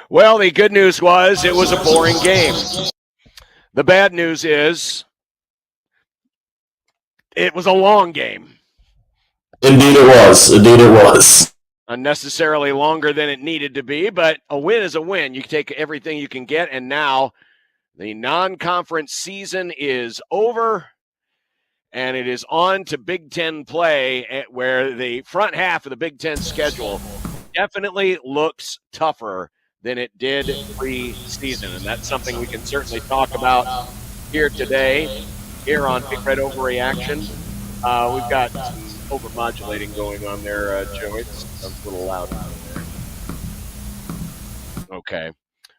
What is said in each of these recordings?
Well, the good news was it was a boring game. The bad news is it was a long game. Indeed it was. Indeed it was. Unnecessarily longer than it needed to be, but a win is a win. You take everything you can get, and now the non-conference season is over, and it is on to Big Ten play, where the front half of the Big Ten schedule definitely looks tougher than it did pre-season, and that's something we can certainly talk about here today, here on Big Red Overreaction. We've got some overmodulating going on there, Joey. It sounds a little loud. Okay.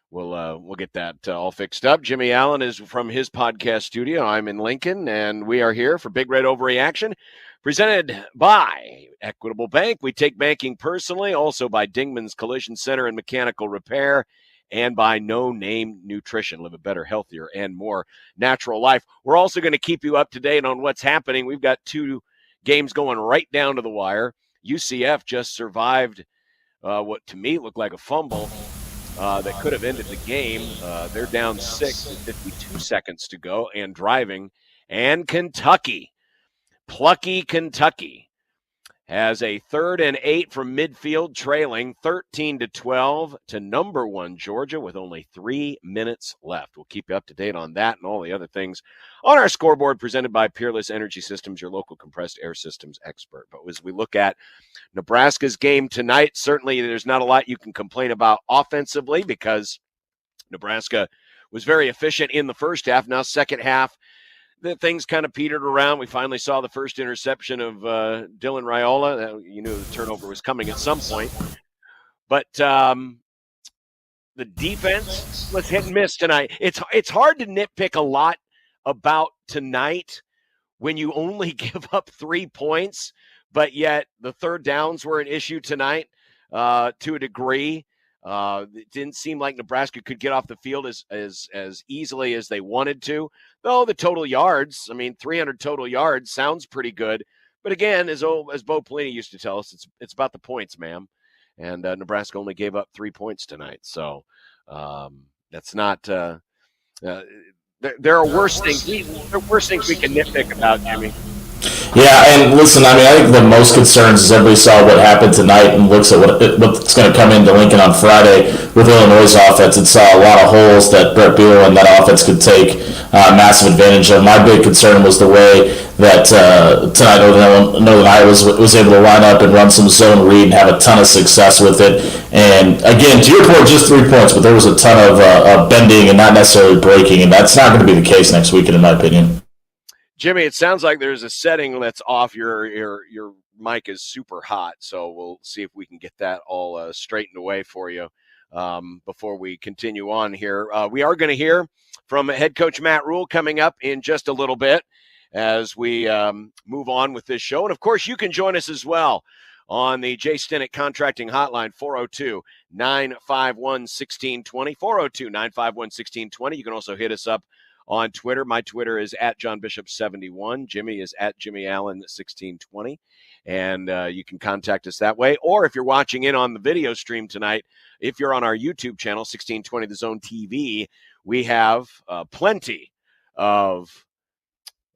We'll get that all fixed up. Jimmy Allen is from his podcast studio. I'm in Lincoln, and we are here for Big Red Overreaction, presented by Equitable Bank. We take banking personally, also by Dingman's Collision Center and Mechanical Repair, and by No Name Nutrition. Live a better, healthier, and more natural life. We're also going to keep you up to date on what's happening. We've got 2 games going right down to the wire. UCF just survived what to me looked like a fumble that could have ended the game. They're down 6 with 52 seconds to go and driving. And Kentucky, plucky Kentucky, has a 3rd and 8 from midfield, trailing 13-12 to number 1 Georgia with only 3 minutes left. We'll keep you up to date on that and all the other things on our scoreboard, presented by Peerless Energy Systems, your local compressed air systems expert. But as we look at Nebraska's game tonight, certainly there's not a lot you can complain about offensively, because Nebraska was very efficient in the first half. Now, second half, the things kind of petered around. We finally saw the first interception of Dylan Raiola. You knew the turnover was coming at some point. But the defense was hit and miss tonight. It's hard to nitpick a lot about tonight when you only give up 3 points, but yet the third downs were an issue tonight to a degree. It didn't seem like Nebraska could get off the field as easily as they wanted to. Though the total yards, 300 total yards sounds pretty good. But again, as Bo Pelini used to tell us, it's about the points, ma'am. And Nebraska only gave up 3 points tonight. So that's not. There are worse things. There are worse things we can nitpick about, Jimmy. Yeah, and listen, I think the most concerns is everybody saw what happened tonight and looks at what's going to come into Lincoln on Friday with Illinois' offense and saw a lot of holes that Brett Beal and that offense could take massive advantage of. My big concern was the way that tonight Northern Iowa was able to line up and run some zone read and have a ton of success with it. And again, to your point, just 3 points, but there was a ton of bending and not necessarily breaking, and that's not going to be the case next weekend, in my opinion. Jimmy, it sounds like there's a setting that's off. Your mic is super hot, so we'll see if we can get that all straightened away for you before we continue on here. We are going to hear from head coach Matt Rhule coming up in just a little bit as we move on with this show. And, of course, you can join us as well on the Jay Stinnett Contracting Hotline, 402-951-1620, 402-951-1620. You can also hit us up on Twitter. My Twitter is at JohnBishop71. Jimmy is at JimmyAllen1620. And you can contact us that way. Or if you're watching in on the video stream tonight, if you're on our YouTube channel, 1620 The Zone TV, we have plenty of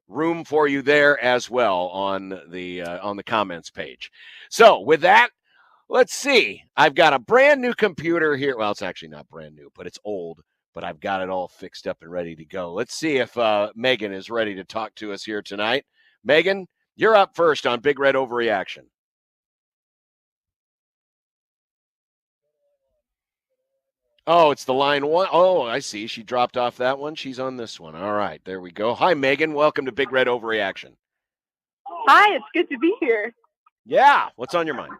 room for you there as well on the comments page. So with that, let's see. I've got a brand new computer here. Well, it's actually not brand new, but it's old. But I've got it all fixed up and ready to go. Let's see if Megan is ready to talk to us here tonight. Megan, you're up first on Big Red Overreaction. Oh, it's the line 1. Oh, I see. She dropped off that one. She's on this one. All right, there we go. Hi, Megan. Welcome to Big Red Overreaction. Hi, it's good to be here. Yeah, what's on your mind?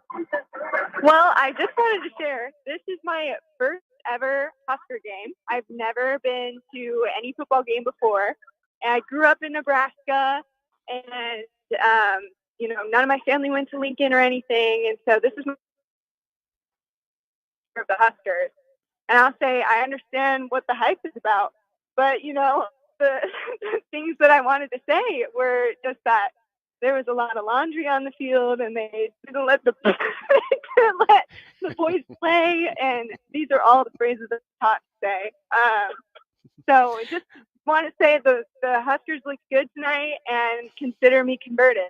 Well, I just wanted to share, this is my first ever Husker game. I've never been to any football game before, and I grew up in Nebraska, and none of my family went to Lincoln or anything, and so this is my of the Huskers. And I'll say I understand what the hype is about, but the things that I wanted to say were just that there was a lot of laundry on the field, and they didn't let the boys play. And these are all the phrases say the Huskers looked good tonight, and consider me converted.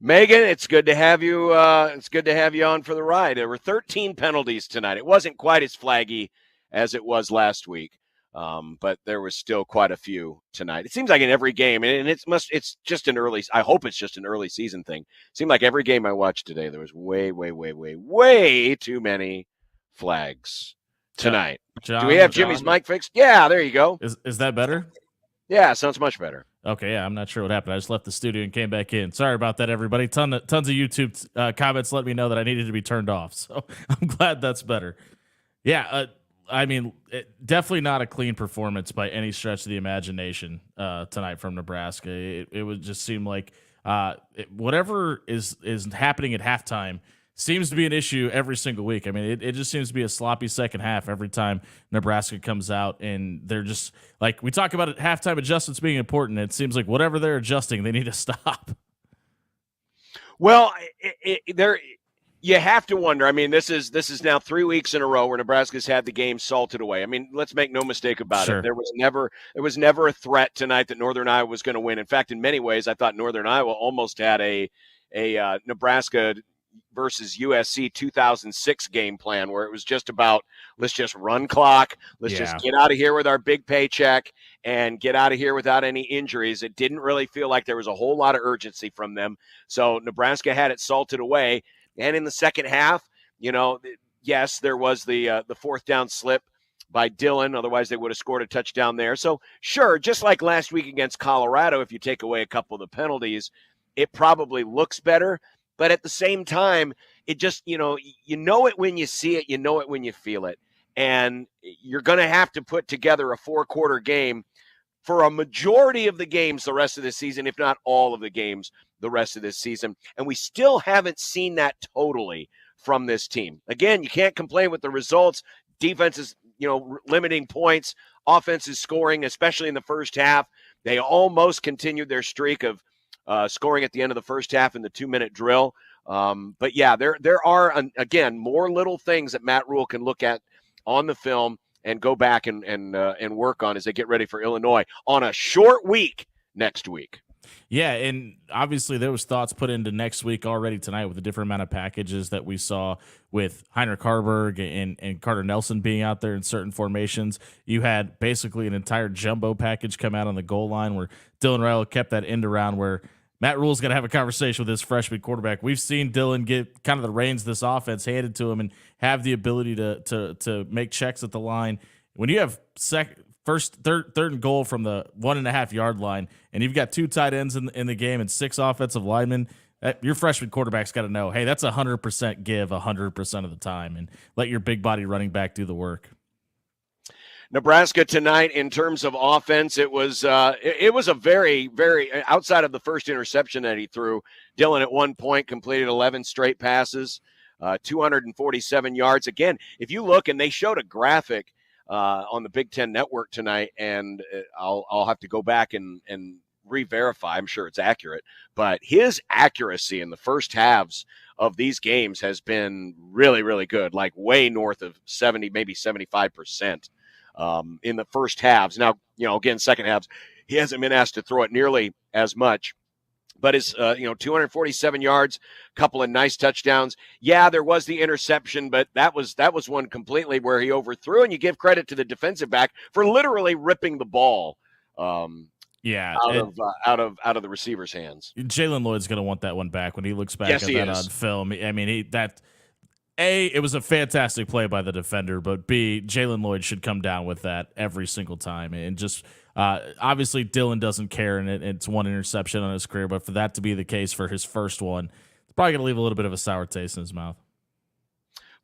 Megan, it's good to have you. It's good to have you on for the ride. There were 13 penalties tonight. It wasn't quite as flaggy as it was last week, but there was still quite a few tonight. It seems like in every game, and it's just an early. I hope it's just an early season thing. It seemed like every game I watched today, there was way too many flags tonight. John, Do we have Jimmy's mic fixed? Yeah, there you go. Is that better? Yeah, sounds much better. Okay, yeah, I'm not sure what happened. I just left the studio and came back in. Sorry about that, everybody. Tons of YouTube comments let me know that I needed to be turned off, so I'm glad that's better. Yeah, I mean, definitely not a clean performance by any stretch of the imagination tonight from Nebraska. It would just seem like whatever is happening at halftime seems to be an issue every single week. I mean, it just seems to be a sloppy second half every time Nebraska comes out, and they're just like, we talk about halftime adjustments being important. It seems like whatever they're adjusting, they need to stop. Well, you have to wonder. I mean, this is now 3 weeks in a row where Nebraska's had the game salted away. I mean, let's make no mistake about it. There was never a threat tonight that Northern Iowa was going to win. In fact, in many ways, I thought Northern Iowa almost had a Nebraska versus USC 2006 game plan where it was just about, let's just run clock. Let's just get out of here with our big paycheck and get out of here without any injuries. It didn't really feel like there was a whole lot of urgency from them. So Nebraska had it salted away. And in the second half, yes, there was the fourth down slip by Dillon. Otherwise, they would have scored a touchdown there. So sure, just like last week against Colorado, if you take away a couple of the penalties, it probably looks better. But at the same time, it just, you know it when you see it, you know it when you feel it. And you're going to have to put together a 4-quarter game for a majority of the games the rest of the season, if not all of the games the rest of this season. And we still haven't seen that totally from this team. Again, you can't complain with the results. Defense is, limiting points. Offense is scoring, especially in the first half. They almost continued their streak of scoring at the end of the first half in the 2-minute drill. But yeah, there are, again, more little things that Matt Rhule can look at on the film and go back and work on as they get ready for Illinois on a short week next week. Yeah, and obviously there was thoughts put into next week already tonight with the different amount of packages that we saw with Heinrich Harburg and Carter Nelson being out there in certain formations. You had basically an entire jumbo package come out on the goal line where Dylan Raiola kept that end around where Matt Rhule's going to have a conversation with his freshman quarterback. We've seen Dylan get kind of the reins of this offense handed to him and have the ability to make checks at the line. When you have third and goal from the 1.5 yard line, and you've got 2 tight ends in the game and 6 offensive linemen, your freshman quarterback's got to know, hey, that's 100% give 100% of the time, and let your big body running back do the work. Nebraska tonight, in terms of offense, it was a very, very, outside of the first interception that he threw, Dylan at one point completed 11 straight passes, 247 yards. Again, if you look, and they showed a graphic on the Big Ten Network tonight, and I'll have to go back and re-verify. I'm sure it's accurate, but his accuracy in the first halves of these games has been really, really good, like way north of 70, maybe 75%. In the first halves. Now, again, second halves, he hasn't been asked to throw it nearly as much, but his, 247 yards, a couple of nice touchdowns. Yeah, there was the interception, but that was one completely where he overthrew, and you give credit to the defensive back for literally ripping the ball out of the receiver's hands. Jalen Lloyd's going to want that one back when he looks back at that on film. I mean, it was a fantastic play by the defender, but B, Jalen Lloyd should come down with that every single time. And just obviously Dylan doesn't care, and it's one interception on his career, but for that to be the case for his first one, it's probably going to leave a little bit of a sour taste in his mouth.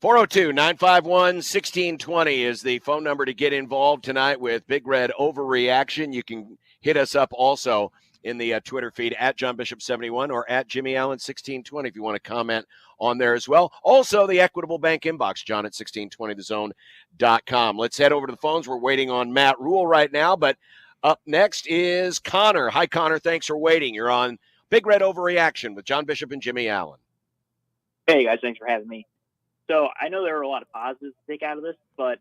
402-951-1620 is the phone number to get involved tonight with Big Red Overreaction. You can hit us up also in the Twitter feed at John Bishop 71 or at Jimmy Allen 1620 if you want to comment on there as well. Also, the Equitable Bank inbox, John at 1620thezone.com. Let's head over to the phones. We're waiting on Matt Rhule right now, but up next is Connor. Hi, Connor. Thanks for waiting. You're on Big Red Overreaction with John Bishop and Jimmy Allen. Hey, guys. Thanks for having me. So I know there are a lot of positives to take out of this, but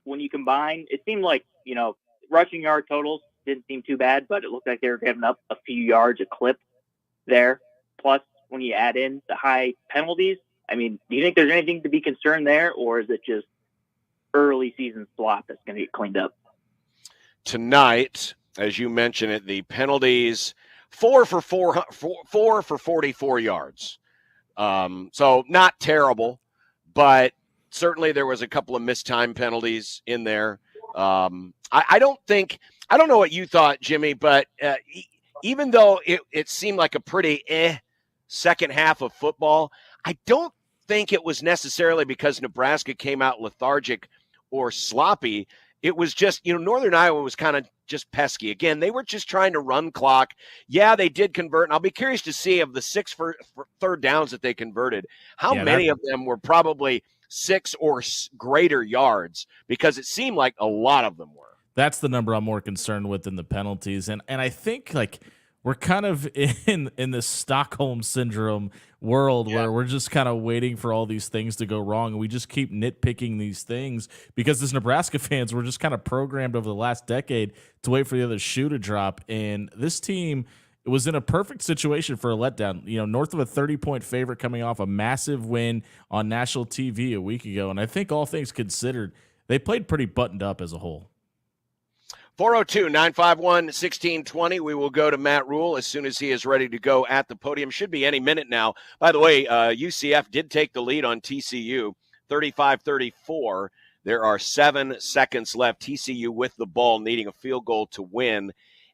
when you combine, it seemed like, rushing yard totals didn't seem too bad, but it looked like they were giving up a few yards a clip there. Plus, when you add in the high penalties, I mean, do you think there's anything to be concerned there, or is it just early season slop that's going to get cleaned up? Tonight, as you mentioned it, the penalties, 4 for 44 yards. So not terrible, but certainly there was a couple of missed time penalties in there. I don't know what you thought, Jimmy, but even though it seemed like a pretty second half of football, I don't think it was necessarily because Nebraska came out lethargic or sloppy. It was just, Northern Iowa was kind of just pesky. Again, they were just trying to run clock. Yeah, they did convert, and I'll be curious to see of the 6 for third downs that they converted, how many of them were probably 6 or greater yards, because it seemed like a lot of them were. That's the number I'm more concerned with than the penalties. And I think we're kind of in this Stockholm syndrome world where we're just kind of waiting for all these things to go wrong. And we just keep nitpicking these things because as Nebraska fans, we're just kind of programmed over the last decade to wait for the other shoe to drop. And this team was in a perfect situation for a letdown, north of a 30-point favorite coming off a massive win on national TV a week ago. And I think all things considered, they played pretty buttoned up as a whole. 402-951-1620. We will go to Matt Rhule as soon as he is ready to go at the podium. Should be any minute now. By the way, UCF did take the lead on TCU, 35-34. There are 7 seconds left. TCU with the ball, needing a field goal to win.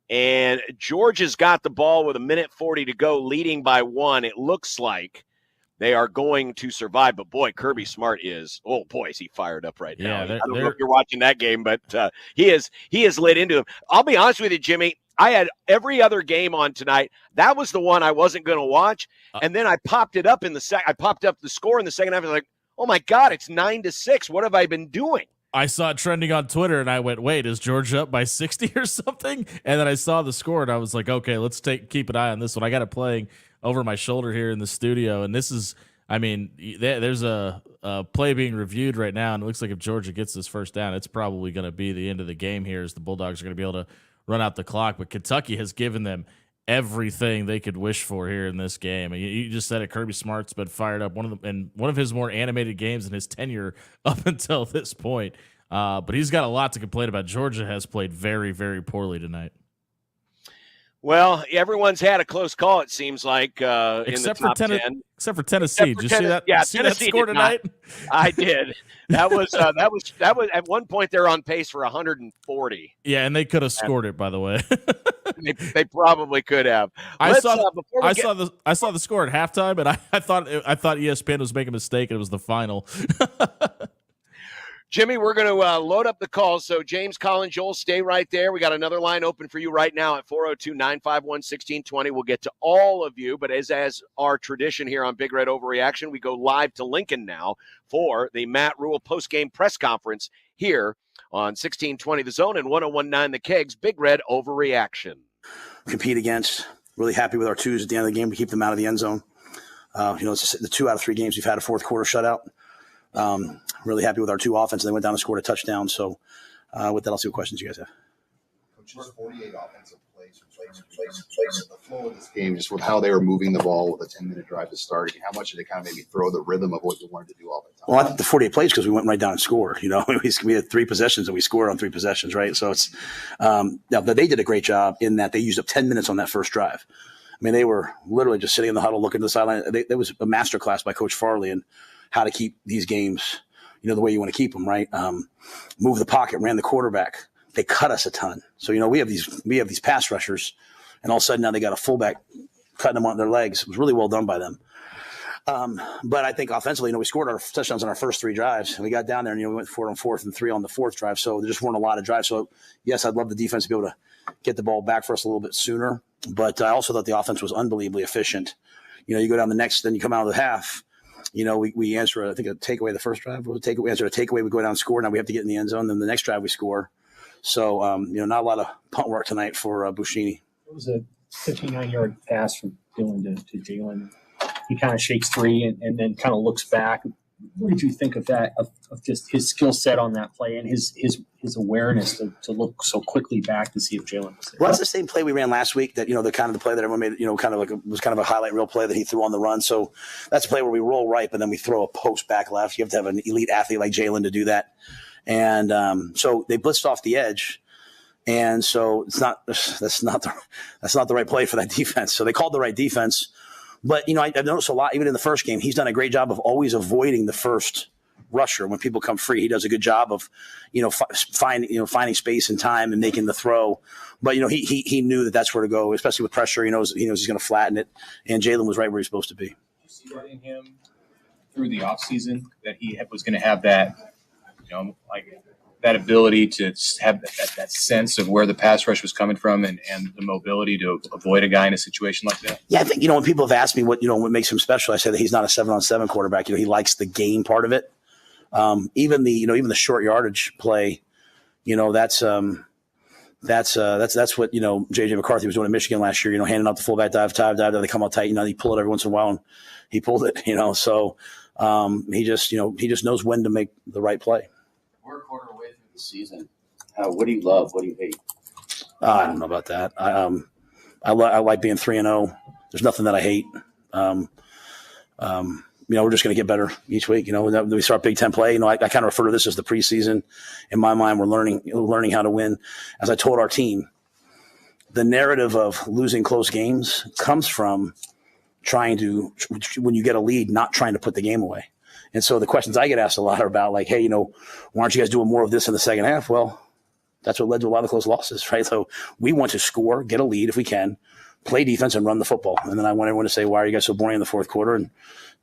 And Georgia's got the ball with 1:40 to go, leading by 1. It looks like they are going to survive, but boy, Kirby Smart is, is he fired up right now. I don't know if you're watching that game, but he is lit into him. I'll be honest with you, Jimmy. I had every other game on tonight. That was the one I wasn't going to watch, and then I popped it up I popped up the score in the second half. I was like, oh my God, it's 9-6. What have I been doing? I saw it trending on Twitter, and I went, wait, is Georgia up by 60 or something? And then I saw the score, and I was like, okay, let's keep an eye on this one. I got it playing over my shoulder here in the studio, and this is, there's a play being reviewed right now, and it looks like if Georgia gets this first down, it's probably going to be the end of the game here as the Bulldogs are going to be able to run out the clock. But Kentucky has given them everything they could wish for here in this game. And you just said it, Kirby Smart's been fired up, one of his more animated games in his tenure up until this point. But he's got a lot to complain about. Georgia has played very, very poorly tonight. Well, everyone's had a close call, it seems like, in the top 10. Except for Tennessee. Did you see that? Yeah, see Tennessee that score tonight? I did. That was at one point they're on pace for 140. Yeah, and they could have scored it, by the way. they probably could have. I saw the score at halftime, and I thought ESPN was making a mistake, and it was the final. Jimmy, we're going to load up the calls. So James, Colin, Joel, stay right there. We got another line open for you right now at 402-951-1620. We'll get to all of you, but as our tradition here on Big Red Overreaction, we go live to Lincoln now for the Matt Rhule postgame press conference here on 1620 The Zone and 101.9 The Kegs. Big Red Overreaction. Compete against. Really happy with our twos at the end of the game. We keep them out of the end zone. It's the 2 out of 3 games we've had a fourth quarter shutout. Really happy with our 2 offense. They went down and scored a touchdown. So with that, I'll see what questions you guys have. Coach, 48 offensive plays. The flow of this game, just with how they were moving the ball with a 10-minute drive to start, and how much did it kind of maybe throw the rhythm of what you wanted to do all the time? Well, I think the 48 plays because we went right down and scored. We had 3 possessions and we scored on 3 possessions, right? So it's they did a great job in that they used up 10 minutes on that first drive. I mean, they were literally just sitting in the huddle looking to the sideline. There was a masterclass by Coach Farley in how to keep these games, the way you want to keep them, right? Move the pocket, ran the quarterback. They cut us a ton. So, we have these pass rushers, and all of a sudden now they got a fullback cutting them on their legs. It was really well done by them. But I think offensively, we scored our touchdowns on our first 3 drives, and we got down there and, we went 4 on 4th and 3 on the 4th drive. So there just weren't a lot of drives. So yes, I'd love the defense to be able to get the ball back for us a little bit sooner. But I also thought the offense was unbelievably efficient. You go down the next, then you come out of the half. We answer, I think, a takeaway the first drive. We answer a takeaway, we go down and score. Now we have to get in the end zone. Then the next drive we score. So, not a lot of punt work tonight for Buschini. It was a 59-yard pass from Dillon to Jalen. He kind of shakes 3 and then kind of looks back. What did you think of that, of just his skill set on that play and his awareness to look so quickly back to see if Jalen was there? Well, that's the same play we ran last week that, the kind of the play that everyone made, kind of like was kind of a highlight reel play that he threw on the run. So that's a play where we roll right, but then we throw a post back left. You have to have an elite athlete like Jalen to do that. And so they blitzed off the edge. And so that's not the right play for that defense. So they called the right defense. But, I've noticed a lot, even in the first game, he's done a great job of always avoiding the first rusher. When people come free, he does a good job of, finding space and time and making the throw. But, he knew that that's where to go, especially with pressure. He knows he's going to flatten it. And Jalen was right where he's supposed to be. Did you see that in him through the offseason, that he was going to have that, that ability to have that sense of where the pass rush was coming from and the mobility to avoid a guy in a situation like that? Yeah, I think, when people have asked me what makes him special, I say that he's not a 7-on-7 quarterback. He likes the game part of it. Even the short yardage play, that's what, JJ McCarthy was doing in Michigan last year, handing out the fullback dive, they come out tight, he pull it every once in a while, and he pulled it, so he just knows when to make the right play. We're a quarter away through the season. What do you love? What do you hate? I don't know about that. I like being 3-0. There's nothing that I hate. We're just going to get better each week. We start Big Ten play. I kind of refer to this as the preseason. In my mind, we're learning how to win. As I told our team, the narrative of losing close games comes from trying to, when you get a lead, not trying to put the game away. And so the questions I get asked a lot are about like, hey, why aren't you guys doing more of this in the second half? Well, that's what led to a lot of close losses, right? So we want to score, get a lead if we can, play defense and run the football. And then I want everyone to say, why are you guys so boring in the fourth quarter? And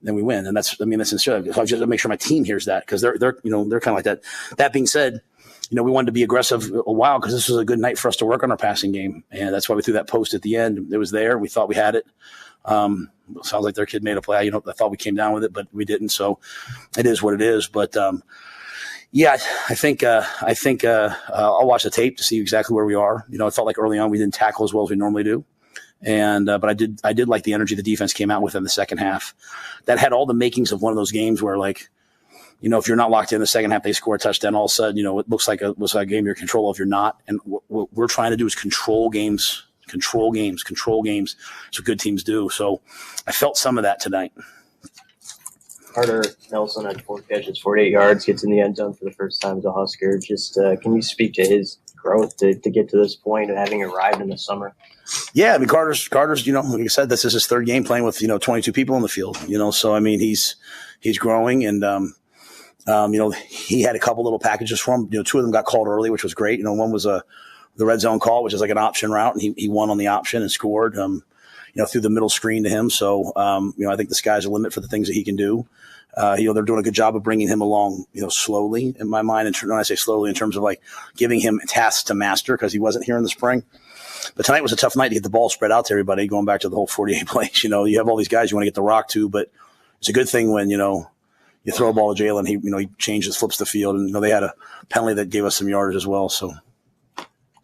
then we win. And that's sincere. So I just make sure my team hears that because they're kind of like that. That being said, we wanted to be aggressive a while because this was a good night for us to work on our passing game. And that's why we threw that post at the end. It was there. We thought we had it. Sounds like their kid made a play. I thought we came down with it, but we didn't. So it is what it is. But I think I'll watch the tape to see exactly where we are. I felt like early on we didn't tackle as well as we normally do, and but I did like the energy the defense came out with in the second half. That had all the makings of one of those games where if you're not locked in the second half, they score a touchdown. All of a sudden, it looks like a game you're in control of. You're not, and what we're trying to do is control games. That's what good teams do. So I felt some of that tonight. Carter Nelson had 4 catches, 48 yards, gets in the end zone for the first time as a Husker. Just can you speak to his growth to get to this point and having arrived in the summer? Yeah, I mean, Carter's, like I said, this is his third game playing with, 22 people on the field, so, I mean, he's growing and, he had a couple little packages for him. 2 of them got called early, which was great. One was the red zone call, which is like an option route, and he won on the option and scored, through the middle screen to him. So, I think the sky's the limit for the things that he can do. They're doing a good job of bringing him along, slowly in my mind. And when I say slowly, in terms of like giving him tasks to master because he wasn't here in the spring. But tonight was a tough night to get the ball spread out to everybody, going back to the whole 48 plays. You have all these guys you want to get the rock to, but it's a good thing when, you throw a ball to Jalen, he changes, flips the field. And, they had a penalty that gave us some yardage as well. So.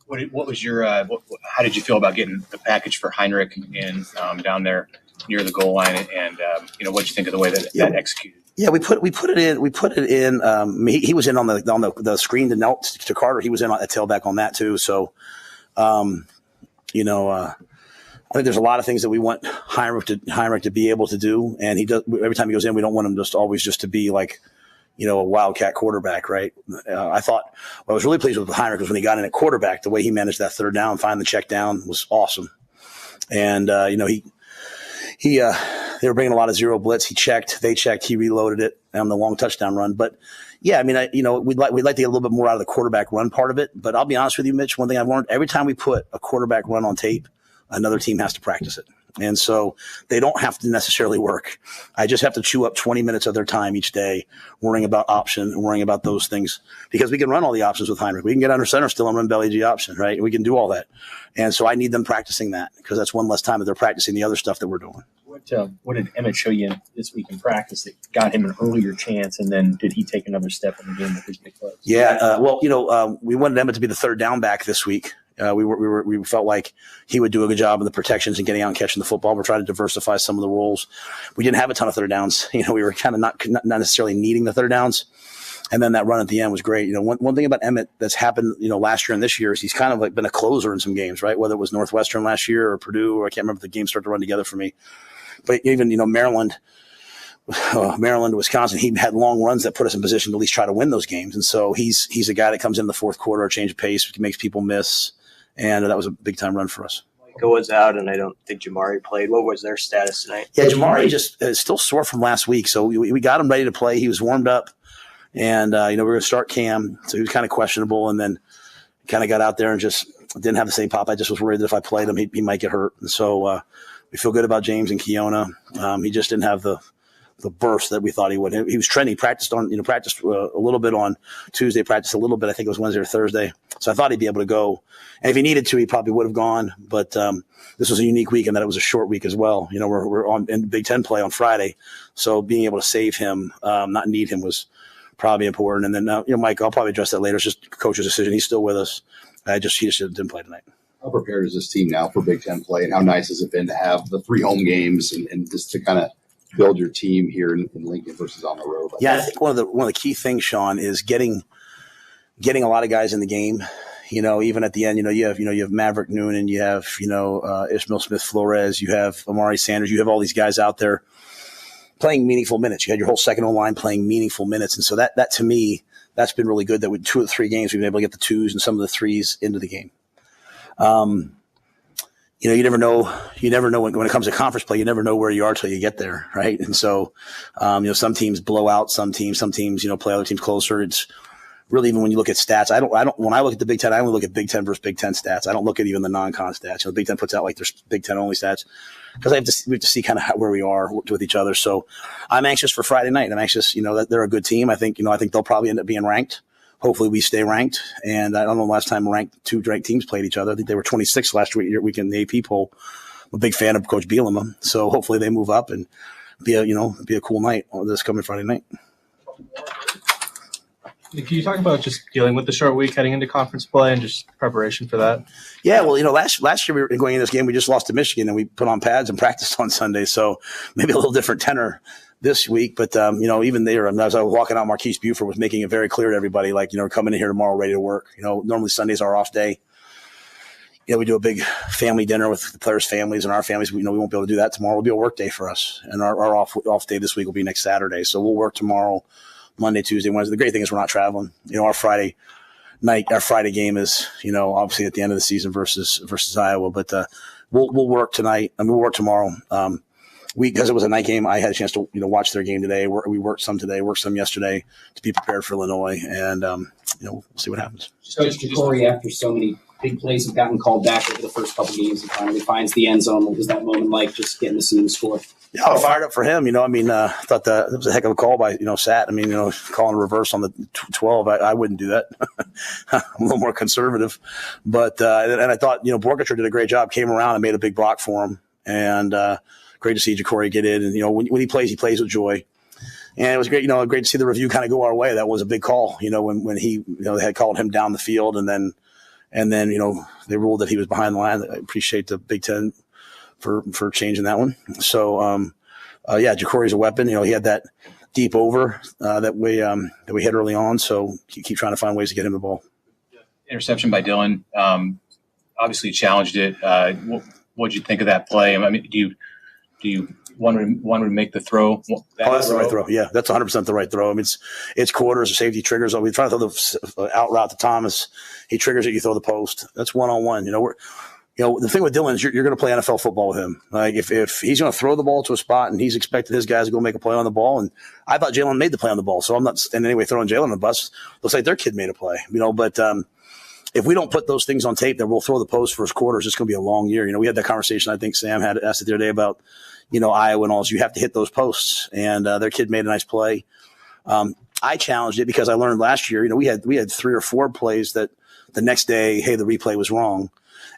What was your how did you feel about getting the package for Heinrich in down there near the goal line, and what did you think of the way that executed? Yeah, we put it in. He was in on the screen to Carter. He was in at tailback on that too. So, I think there's a lot of things that we want Heinrich to be able to do, and he does. Every time he goes in, we don't want him just to be like, a wildcat quarterback, right? I thought what I was really pleased with Heinrich was when he got in at quarterback, the way he managed that third down, find the check down was awesome. And, they were bringing a lot of zero blitz. They checked, he reloaded it on the long touchdown run. But yeah, I mean, we'd like to get a little bit more out of the quarterback run part of it. But I'll be honest with you, Mitch, one thing I've learned, every time we put a quarterback run on tape, another team has to practice it. And so they don't have to necessarily work. I just have to chew up 20 minutes of their time each day, worrying about option and worrying about those things, because we can run all the options with Heinrich. We can get under center still and run belly G option, right? We can do all that. And so I need them practicing that because that's one less time that they're practicing the other stuff that we're doing. What did Emmett show you this week in practice that got him an earlier chance? And then did he take another step in the game with his big plays? Yeah. We wanted Emmett to be the third down back this week. We felt like he would do a good job of the protections and getting out and catching the football. We're trying to diversify some of the roles. We didn't have a ton of third downs. We were kind of not necessarily needing the third downs. And then that run at the end was great. One thing about Emmett that's happened, last year and this year is he's kind of like been a closer in some games, right? Whether it was Northwestern last year or Purdue, or I can't remember if the games started to run together for me. But even, Maryland, Wisconsin, he had long runs that put us in position to at least try to win those games. And so he's a guy that comes in the fourth quarter, change of pace, makes people miss. And that was a big time run for us. Michael was out, and I don't think Jamari played. What was their status tonight? Yeah, Jamari just is still sore from last week. So we got him ready to play. He was warmed up. And, we're going to start Cam. So he was kind of questionable, and then kind of got out there and just didn't have the same pop. I just was worried that if I played him, he might get hurt. And so we feel good about James and Keona. He just didn't have the burst that we thought he would. He was trending. Practiced a little bit on Tuesday, practiced a little bit. I think it was Wednesday or Thursday. So I thought he'd be able to go. And if he needed to, he probably would have gone. But this was a unique week in that it was a short week as well. We're on in Big Ten play on Friday. So being able to save him, not need him, was probably important. And then, Mike, I'll probably address that later. It's just coach's decision. He's still with us. He just didn't play tonight. How prepared is this team now for Big Ten play, and how nice has it been to have the 3 home games and just to kind of build your team here in Lincoln versus on the road? Yeah, I think one of the key things, Sean, is getting a lot of guys in the game. Even at the end, you have Maverick Noonan, you have Ishmael Smith Flores, you have Amari Sanders, you have all these guys out there playing meaningful minutes. You had your whole second line playing meaningful minutes. And so that to me, that's been really good that with 2 of the 3 games, we've been able to get the 2s and some of the 3s into the game. You never know when it comes to conference play, you never know where you are till you get there. Right. And so, some teams blow out some teams, play other teams closer. It's really, even when you look at stats, when I look at the Big Ten, I only look at Big Ten versus Big Ten stats. I don't look at even the non-con stats. The Big Ten puts out like their Big Ten only stats, because we have to see kind of where we are with each other. So I'm anxious for Friday night. I'm anxious, that they're a good team. I think they'll probably end up being ranked. Hopefully we stay ranked. And I don't know the last time 2 ranked teams played each other. I think they were 26 last week in the AP poll. I'm a big fan of Coach Bielema. So hopefully they move up and be a cool night on this coming Friday night. Can you talk about just dealing with the short week heading into conference play and just preparation for that? Yeah, well, last year we were going in this game, we just lost to Michigan, and we put on pads and practiced on Sunday. So maybe a little different tenor this week. But, even there, as I was walking out, Marquise Buford was making it very clear to everybody, like, coming in here tomorrow ready to work. Normally Sunday's our off day. We do a big family dinner with the players' families and our families. We won't be able to do that tomorrow. It'll be a work day for us. And our off day this week will be next Saturday. So we'll work tomorrow, Monday, Tuesday, Wednesday. The great thing is we're not traveling. Our Friday game is, obviously at the end of the season versus Iowa. But we'll work tonight. We'll work tomorrow. Because it was a night game, I had a chance to watch their game today. We worked some today, worked some yesterday to be prepared for Illinois, and we'll see what happens. Coach Jacory, after so many big plays have gotten called back over the first couple games, he finally finds the end zone. What was that moment like, just getting to see him score? Yeah, I was fired up for him. I thought that was a heck of a call by Sat. Calling a reverse on the 12, I wouldn't do that. I'm a little more conservative, but and I thought Borgacher did a great job. Came around and made a big block for him, and great to see Jacory get in. And when he plays with joy. And it was great, great to see the review kind of go our way. That was a big call, when he, they had called him down the field, and then they ruled that he was behind the line. I appreciate the Big Ten for changing that one. So, Jacory's a weapon. He had that deep over that we hit early on. So keep trying to find ways to get him the ball. Interception by Dylan. Obviously challenged it. What'd you think of that play? Do you want to make the throw? That's the right throw. Yeah, that's 100% the right throw. It's quarters or safety triggers. We try to throw the out route to Thomas. He triggers it. You throw the post. That's one-on-one. The thing with Dylan is you're going to play NFL football with him. Like if he's going to throw the ball to a spot and he's expecting his guys to go make a play on the ball, and I thought Jalen made the play on the ball, so I'm not in any way throwing Jalen on the bus. Looks like their kid made a play. But if we don't put those things on tape, then we'll throw the post first quarters. It's going to be a long year. We had that conversation. I think Sam had asked it the other day about Iowa and all. So you have to hit those posts, and their kid made a nice play. I challenged it because I learned last year. We had 3 or 4 plays that the next day, hey, the replay was wrong.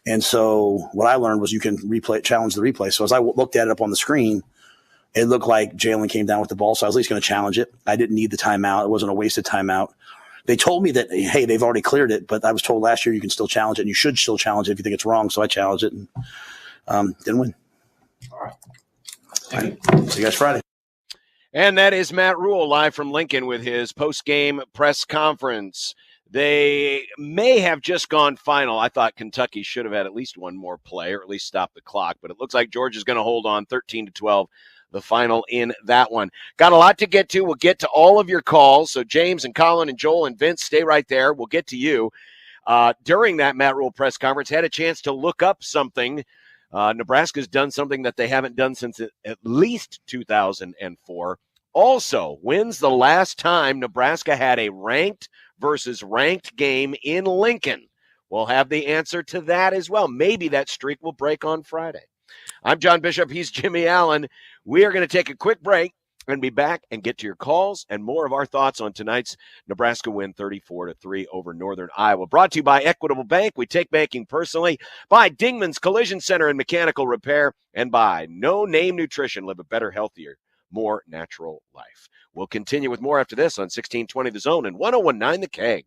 And so what I learned was you can challenge the replay. So as I looked at it up on the screen, it looked like Jalen came down with the ball. So I was at least going to challenge it. I didn't need the timeout. It wasn't a wasted timeout. They told me that, hey, they've already cleared it, but I was told last year you can still challenge it, and you should still challenge it if you think it's wrong. So I challenged it and didn't win. All right. See you guys Friday. And that is Matt Rhule live from Lincoln with his post-game press conference. They may have just gone final. I thought Kentucky should have had at least one more play, or at least stop the clock, but it looks like Georgia's going to hold on 13-12, the final in that one. Got a lot to get to. We'll get to all of your calls. So James and Colin and Joel and Vince, stay right there. We'll get to you. During that Matt Rhule press conference, had a chance to look up something. Nebraska's done something that they haven't done since at least 2004. Also, when's the last time Nebraska had a ranked versus ranked game in Lincoln? We'll have the answer to that as well. Maybe that streak will break on Friday. I'm John Bishop. He's Jimmy Allen. We are going to take a quick break and be back and get to your calls and more of our thoughts on tonight's Nebraska win 34-3 over Northern Iowa. Brought to you by Equitable Bank. We take banking personally. By Dingman's Collision Center and Mechanical Repair. And by No Name Nutrition. Live a better, healthier, more natural life. We'll continue with more after this on 1620 The Zone and 1019 The Keg.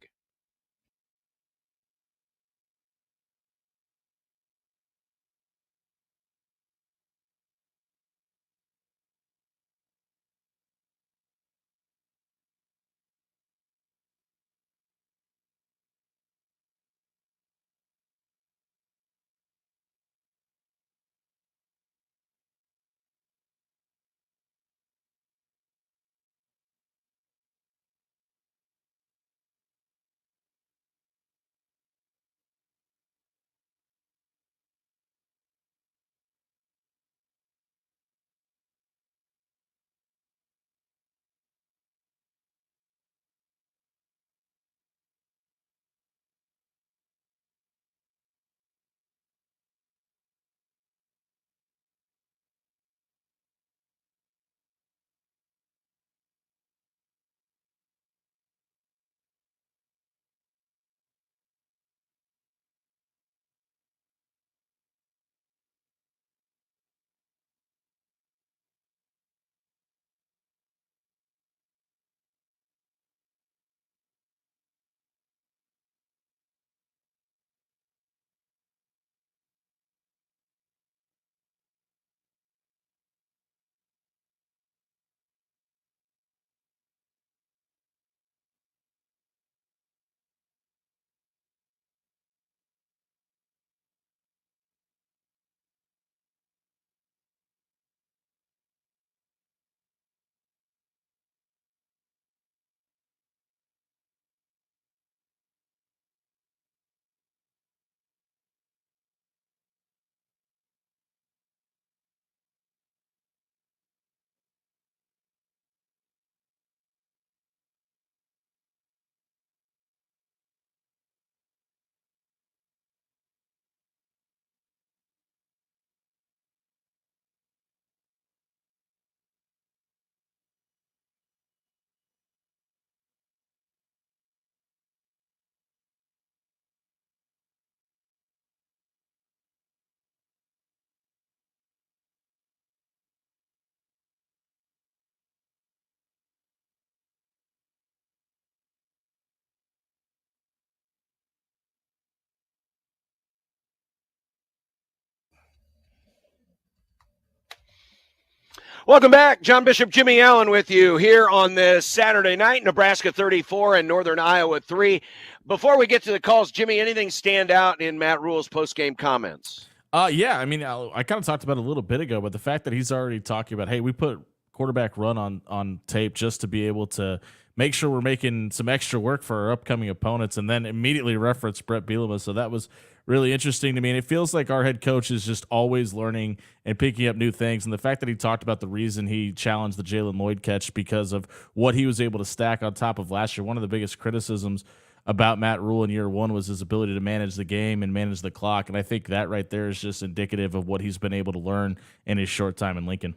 Welcome back. John Bishop, Jimmy Allen with you here on this Saturday night. Nebraska 34 and Northern Iowa 3. Before we get to the calls, Jimmy, anything stand out in Matt Rhule's post-game comments? Yeah, I mean, I kind of talked about it a little bit ago, but the fact that he's already talking about, hey, we put quarterback run on tape just to be able to make sure we're making some extra work for our upcoming opponents, and then immediately reference Brett Bielema. So that was really interesting to me. And it feels like our head coach is just always learning and picking up new things. And the fact that he talked about the reason he challenged the Jalen Lloyd catch because of what he was able to stack on top of last year. One of the biggest criticisms about Matt Rhule in year one was his ability to manage the game and manage the clock. And I think that right there is just indicative of what he's been able to learn in his short time in Lincoln.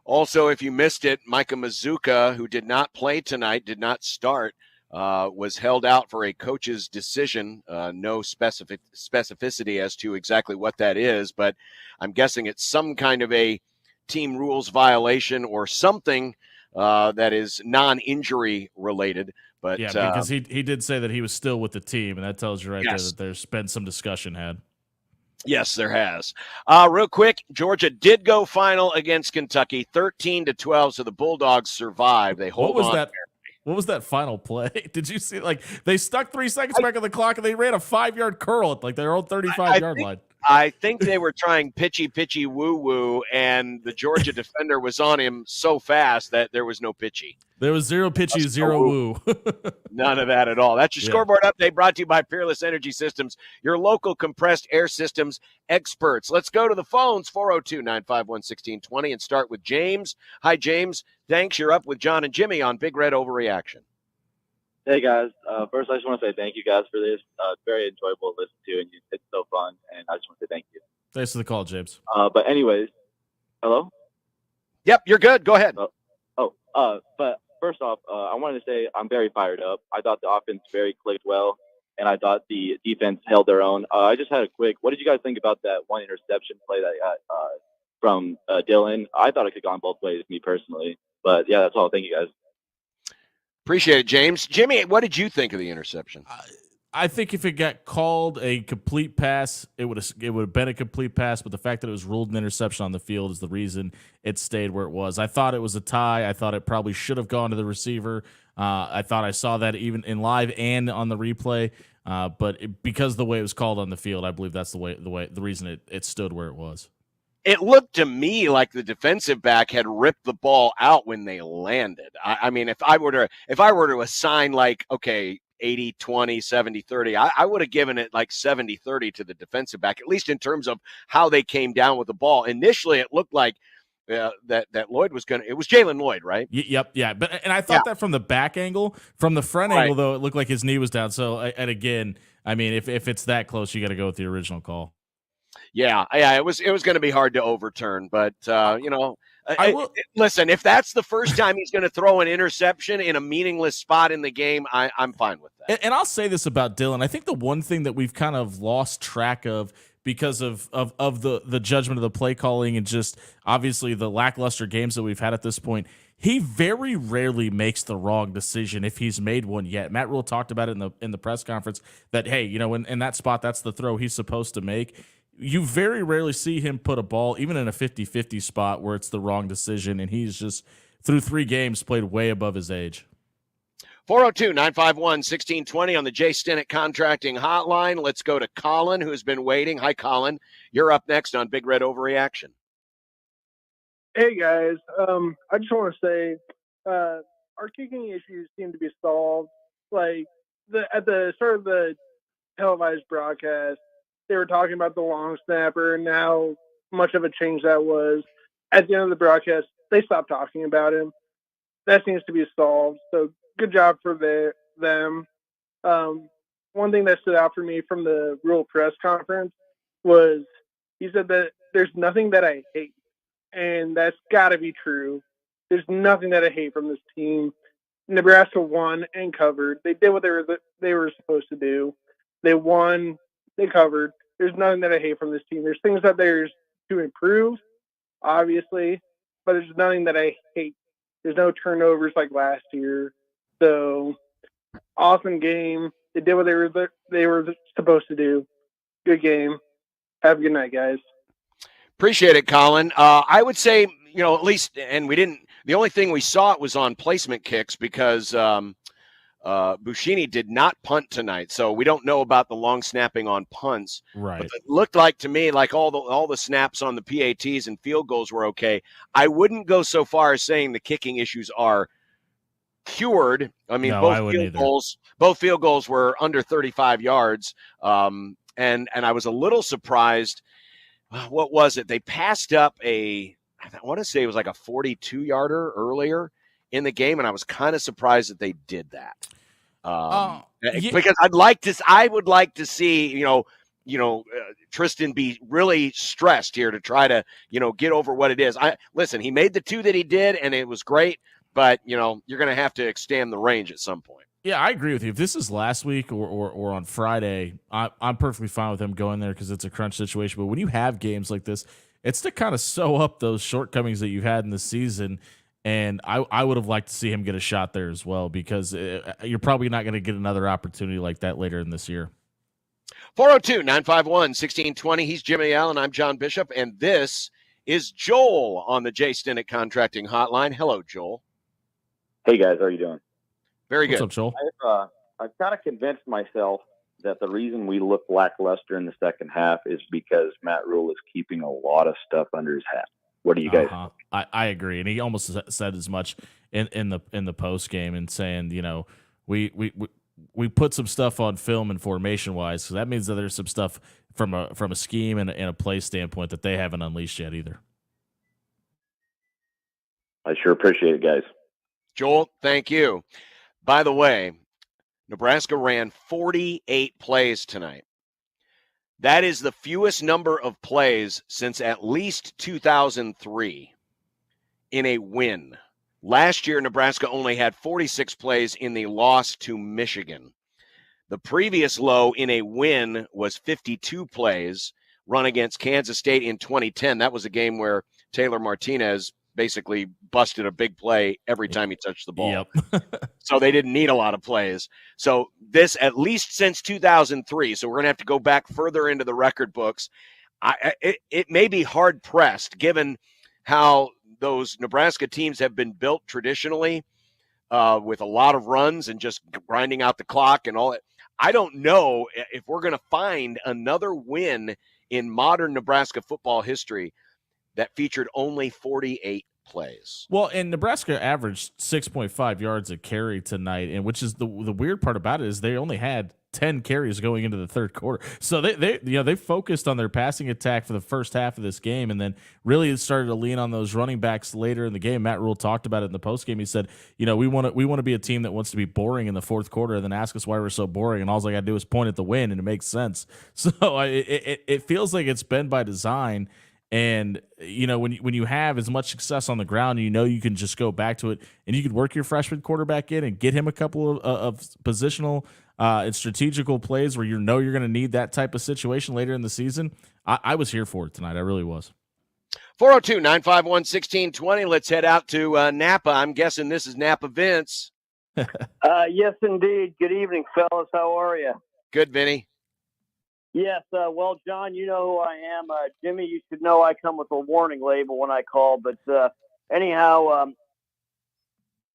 Also, if you missed it, Micah Mazuka, who did not play tonight, did not start, was held out for a coach's decision. No specificity as to exactly what that is, but I'm guessing it's some kind of a team rules violation or something that is non-injury related. But yeah, because he did say that he was still with the team, and that tells you right there yes. that there's been some discussion had. Yes, there has. Real quick, Georgia did go final against Kentucky, 13-12. So the Bulldogs survived. They hold on. What was that final play? Did you see? Like, they stuck 3 seconds back on the clock, and they ran a 5-yard curl at like their own 35-yard line. I think they were trying pitchy woo-woo, and the Georgia defender was on him so fast that there was no pitchy. There was zero pitchy, zero woo. None of that at all. That's your scoreboard update brought to you by Peerless Energy Systems, your local compressed air systems experts. Let's go to the phones, 402-951-1620, and start with James. Hi, James. Thanks. You're up with John and Jimmy on Big Red Overreaction. Hey, guys. First, I just want to say thank you guys for this. It's very enjoyable to listen to, and it's so fun, and I just want to say thank you. Thanks for the call, James. But anyways, hello? Yep, you're good. Go ahead. But first off, I wanted to say I'm very fired up. I thought the offense very clicked well, and I thought the defense held their own. I just had a quick, what did you guys think about that one interception play that I got from Dylan? I thought it could have gone both ways, me personally. But, yeah, that's all. Thank you, guys. Appreciate it, James. Jimmy, what did you think of the interception? I think if it got called a complete pass, it would have been a complete pass. But the fact that it was ruled an interception on the field is the reason it stayed where it was. I thought it was a tie. I thought it probably should have gone to the receiver. I thought I saw that even in live and on the replay. But because of the way it was called on the field, I believe that's the reason it stood where it was. It looked to me like the defensive back had ripped the ball out when they landed. I mean, if I were to assign like, okay, 80-20, 70-30, I would have given it like 70-30 to the defensive back, at least in terms of how they came down with the ball. Initially, it looked like that Lloyd was going to – it was Jalen Lloyd, right? Yep, yeah. And I thought that from the back angle. From the front angle, though, it looked like his knee was down. So, and again, I mean, if it's that close, you got to go with the original call. Yeah, it was going to be hard to overturn, but listen, if that's the first time he's going to throw an interception in a meaningless spot in the game, I'm fine with that. And I'll say this about Dylan. I think the one thing that we've kind of lost track of because of the judgment of the play calling and just obviously the lackluster games that we've had at this point, he very rarely makes the wrong decision if he's made one yet. Matt Rhule talked about it in the press conference that, hey, in that spot, that's the throw he's supposed to make. You very rarely see him put a ball, even in a 50-50 spot, where it's the wrong decision, and he's just, through 3 games, played way above his age. 402-951-1620 on the Jay Stinnett Contracting Hotline. Let's go to Colin, who's been waiting. Hi, Colin. You're up next on Big Red Overreaction. Hey, guys. I just want to say our kicking issues seem to be solved. Like, at the start of the televised broadcast, they were talking about the long snapper and how much of a change that was. At the end of the broadcast, they stopped talking about him. That seems to be solved. So good job for them. One thing that stood out for me from the Rhule press conference was he said that there's nothing that I hate. And that's got to be true. There's nothing that I hate from this team. Nebraska won and covered. They did what they were supposed to do. They won. They covered. There's nothing that I hate from this team. There's things that there's to improve, obviously, but there's nothing that I hate. There's no turnovers like last year. So, awesome game. They did what they were supposed to do. Good game. Have a good night, guys. Appreciate it, Colin. I would say, at least, and we didn't. The only thing we saw it was on placement kicks because Buschini did not punt tonight, so we don't know about the long snapping on punts. Right. But it looked like to me like all the snaps on the PATs and field goals were okay. I wouldn't go so far as saying the kicking issues are cured. I mean, both field goals were under 35 yards, and I was a little surprised. What was it? They passed up I want to say it was like a 42-yarder earlier in the game, and I was kind of surprised that they did that. Because I would like to see, Tristan be really stressed here to try to, get over what it is. Listen, he made the 2 that he did, and it was great, but you're going to have to extend the range at some point. Yeah, I agree with you. If this is last week or on Friday, I'm perfectly fine with him going there because it's a crunch situation. But when you have games like this, it's to kind of sew up those shortcomings that you've had in the season. And I would have liked to see him get a shot there as well, because you're probably not going to get another opportunity like that later in this year. 402-951-1620. He's Jimmy Allen. I'm John Bishop. And this is Joel on the Jay Stinnett Contracting Hotline. Hello, Joel. Hey, guys. How are you doing? Very good. What's up, Joel? I've kind of convinced myself that the reason we look lackluster in the second half is because Matt Rhule is keeping a lot of stuff under his hat. What do you guys think? I agree, and he almost said as much in the post game, and saying, we put some stuff on film and formation wise, so that means that there's some stuff from a scheme and a play standpoint that they haven't unleashed yet either. I sure appreciate it, guys. Joel, thank you. By the way, Nebraska ran 48 plays tonight. That is the fewest number of plays since at least 2003 in a win. Last year, Nebraska only had 46 plays in the loss to Michigan. The previous low in a win was 52 plays run against Kansas State in 2010. That was a game where Taylor Martinez basically busted a big play every time he touched the ball. Yep. So they didn't need a lot of plays. So this, at least since 2003, so we're going to have to go back further into the record books. It may be hard-pressed, given how those Nebraska teams have been built traditionally with a lot of runs and just grinding out the clock and all that. I don't know if we're going to find another win in modern Nebraska football history that featured only 48 plays. Well, and Nebraska averaged 6.5 yards a carry tonight, and which is the weird part about it is they only had 10 carries going into the third quarter. So they focused on their passing attack for the first half of this game, and then really started to lean on those running backs later in the game. Matt Rhule talked about it in the post game. He said, we want to be a team that wants to be boring in the fourth quarter, and then ask us why we're so boring, and all I got to do is point at the win, and it makes sense. So it feels like it's been by design. And when you have as much success on the ground, you can just go back to it, and you could work your freshman quarterback in and get him a couple of positional and strategical plays where you're going to need that type of situation later in the season. I was here for it tonight. I really was. 402-951-1620. Let's head out to Napa. I'm guessing this is Napa Vince. Yes, indeed. Good evening, fellas. How are you? Good, Vinny. Yes, well, John, you know who I am. Jimmy, you should know I come with a warning label when I call. But anyhow,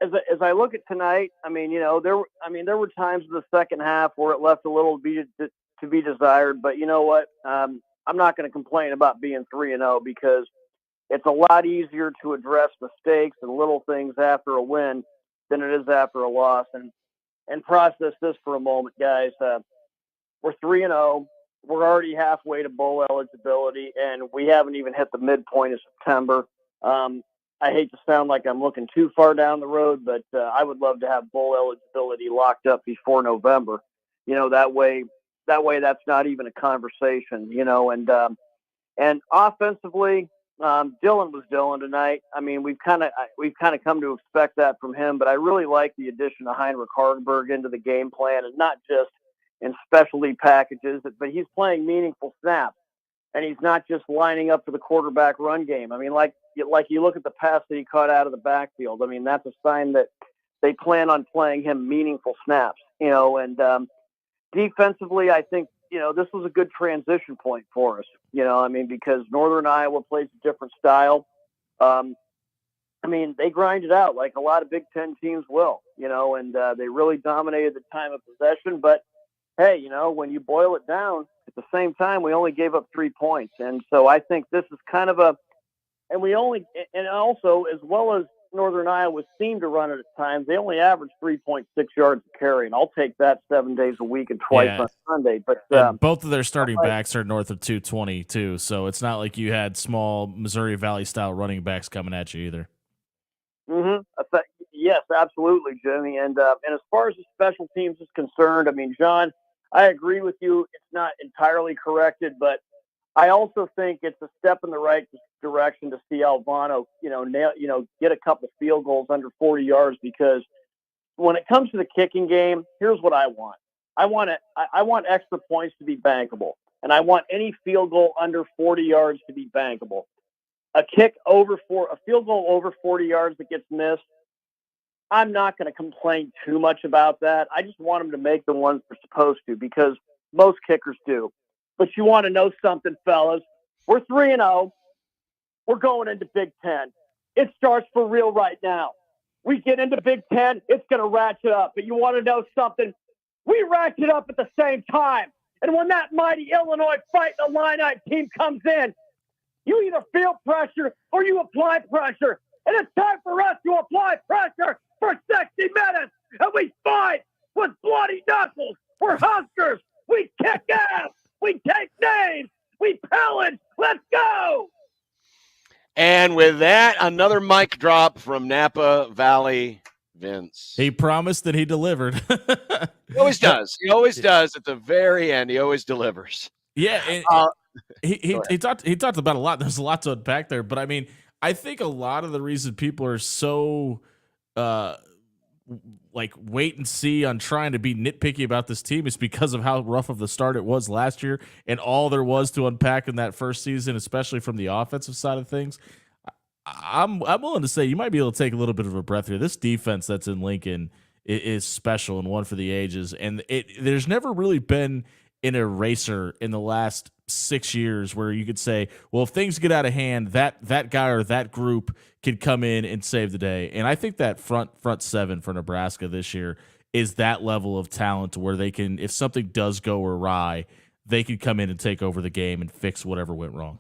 as I look at tonight, there were times in the second half where it left a little to be desired. But you know what? I'm not going to complain about being 3-0 because it's a lot easier to address mistakes and little things after a win than it is after a loss. And process this for a moment, guys. We're 3-0. We're already halfway to bowl eligibility, and we haven't even hit the midpoint of September. I hate to sound like I'm looking too far down the road, but I would love to have bowl eligibility locked up before November. That way that's not even a conversation. And offensively, Dylan was Dylan tonight. We've kind of come to expect that from him, but I really like the addition of Heinrich Hardenberg into the game plan, and not just in specialty packages, but he's playing meaningful snaps, and he's not just lining up for the quarterback run game. Like you look at the pass that he caught out of the backfield. That's a sign that they plan on playing him meaningful snaps. And defensively, I think this was a good transition point for us. Because Northern Iowa plays a different style. They grind it out like a lot of Big Ten teams will. And they really dominated the time of possession, but hey, when you boil it down, at the same time, we only gave up 3 points. And so I think this is kind of and also, as well as Northern Iowa seemed to run it at times, they only averaged 3.6 yards a carry. And I'll take that 7 days a week and twice on Sunday. But both of their starting backs are north of 220 too. So it's not like you had small Missouri Valley style running backs coming at you either. Mm-hmm. Yes, absolutely, Jimmy. And as far as the special teams is concerned, John, I agree with you. It's not entirely corrected, but I also think it's a step in the right direction to see Alvano, get a couple field goals under 40 yards, because when it comes to the kicking game, here's what I want. I want extra points to be bankable, and I want any field goal under 40 yards to be bankable. a field goal over 40 yards that gets missed, I'm not going to complain too much about that. I just want them to make the ones they're supposed to, because most kickers do. But you want to know something, fellas? We're 3-0. We're going into Big Ten. It starts for real right now. We get into Big Ten, it's going to ratchet up. But you want to know something? We ratchet up at the same time. And when that mighty Illinois Fighting Illini team comes in, you either feel pressure or you apply pressure. And it's time for us to apply pressure for 60 minutes. And we fight with bloody knuckles. We're Huskers. We kick ass. We take names. We pillage. Let's go. And with that, another mic drop from Napa Valley Vince. He promised and he delivered. He always does. He always does at the very end. He always delivers. Yeah, and he talked about a lot. There's a lot to unpack there, but I mean, I think a lot of the reason people are so like wait and see on trying to be nitpicky about this team is because of how rough of the start it was last year and all there was to unpack in that first season, especially from the offensive side of things. I'm willing to say you might be able to take a little bit of a breath here. This defense that's in Lincoln is special and one for the ages, and there's never really been an eraser in the last 6 years where you could say, well, if things get out of hand, that guy or that group can come in and save the day. And I think that front seven for Nebraska this year is that level of talent to where they can, if something does go awry, they can come in and take over the game and fix whatever went wrong.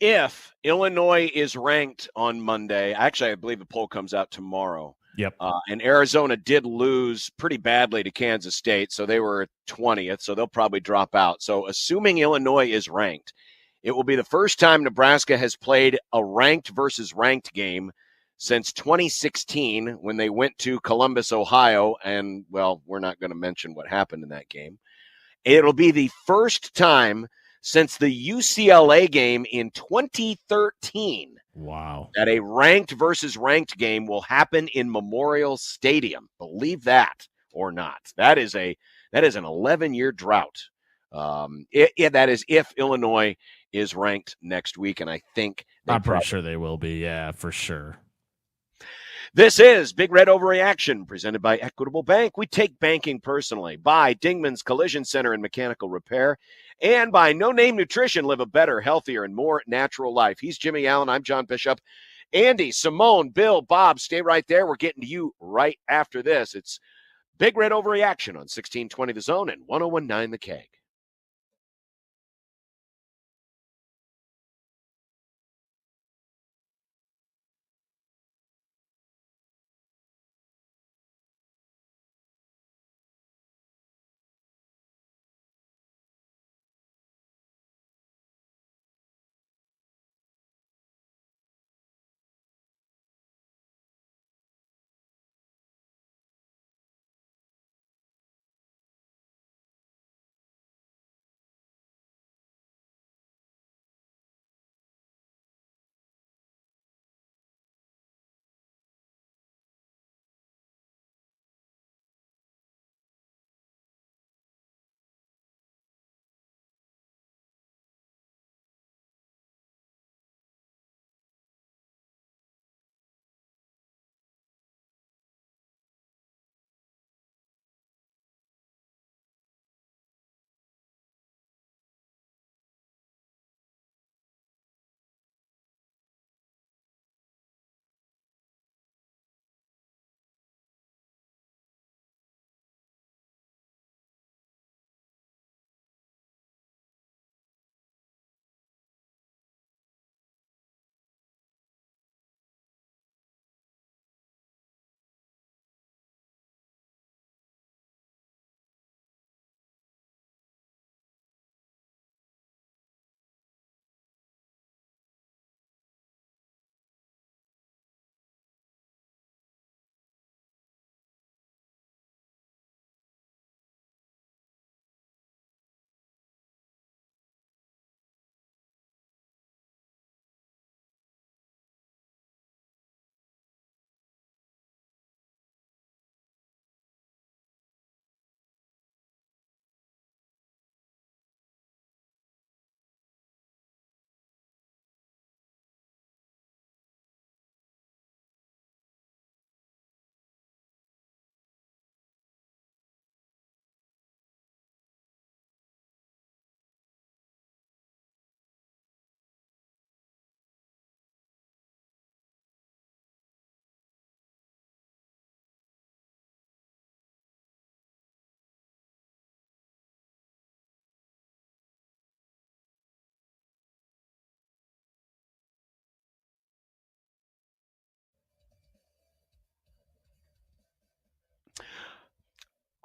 If Illinois is ranked on Monday, actually, I believe the poll comes out tomorrow. Yep. And Arizona did lose pretty badly to Kansas State, so they were 20th, so they'll probably drop out. So assuming Illinois is ranked, it will be the first time Nebraska has played a ranked versus ranked game since 2016 when they went to Columbus, Ohio, and, well, we're not going to mention what happened in that game. It'll be the first time since the UCLA game in 2013. Wow. That a ranked versus ranked game will happen in Memorial Stadium. Believe that or not. That is an 11-year drought. That is if Illinois is ranked next week, and I think I'm pretty sure they will be. Yeah, for sure. This is Big Red Overreaction, presented by Equitable Bank. We take banking personally. By Dingman's Collision Center and Mechanical Repair. And by No Name Nutrition, live a better, healthier, and more natural life. He's Jimmy Allen. I'm John Bishop. Andy, Simone, Bill, Bob, stay right there. We're getting to you right after this. It's Big Red Overreaction on 1620 The Zone and 1019 The Keg.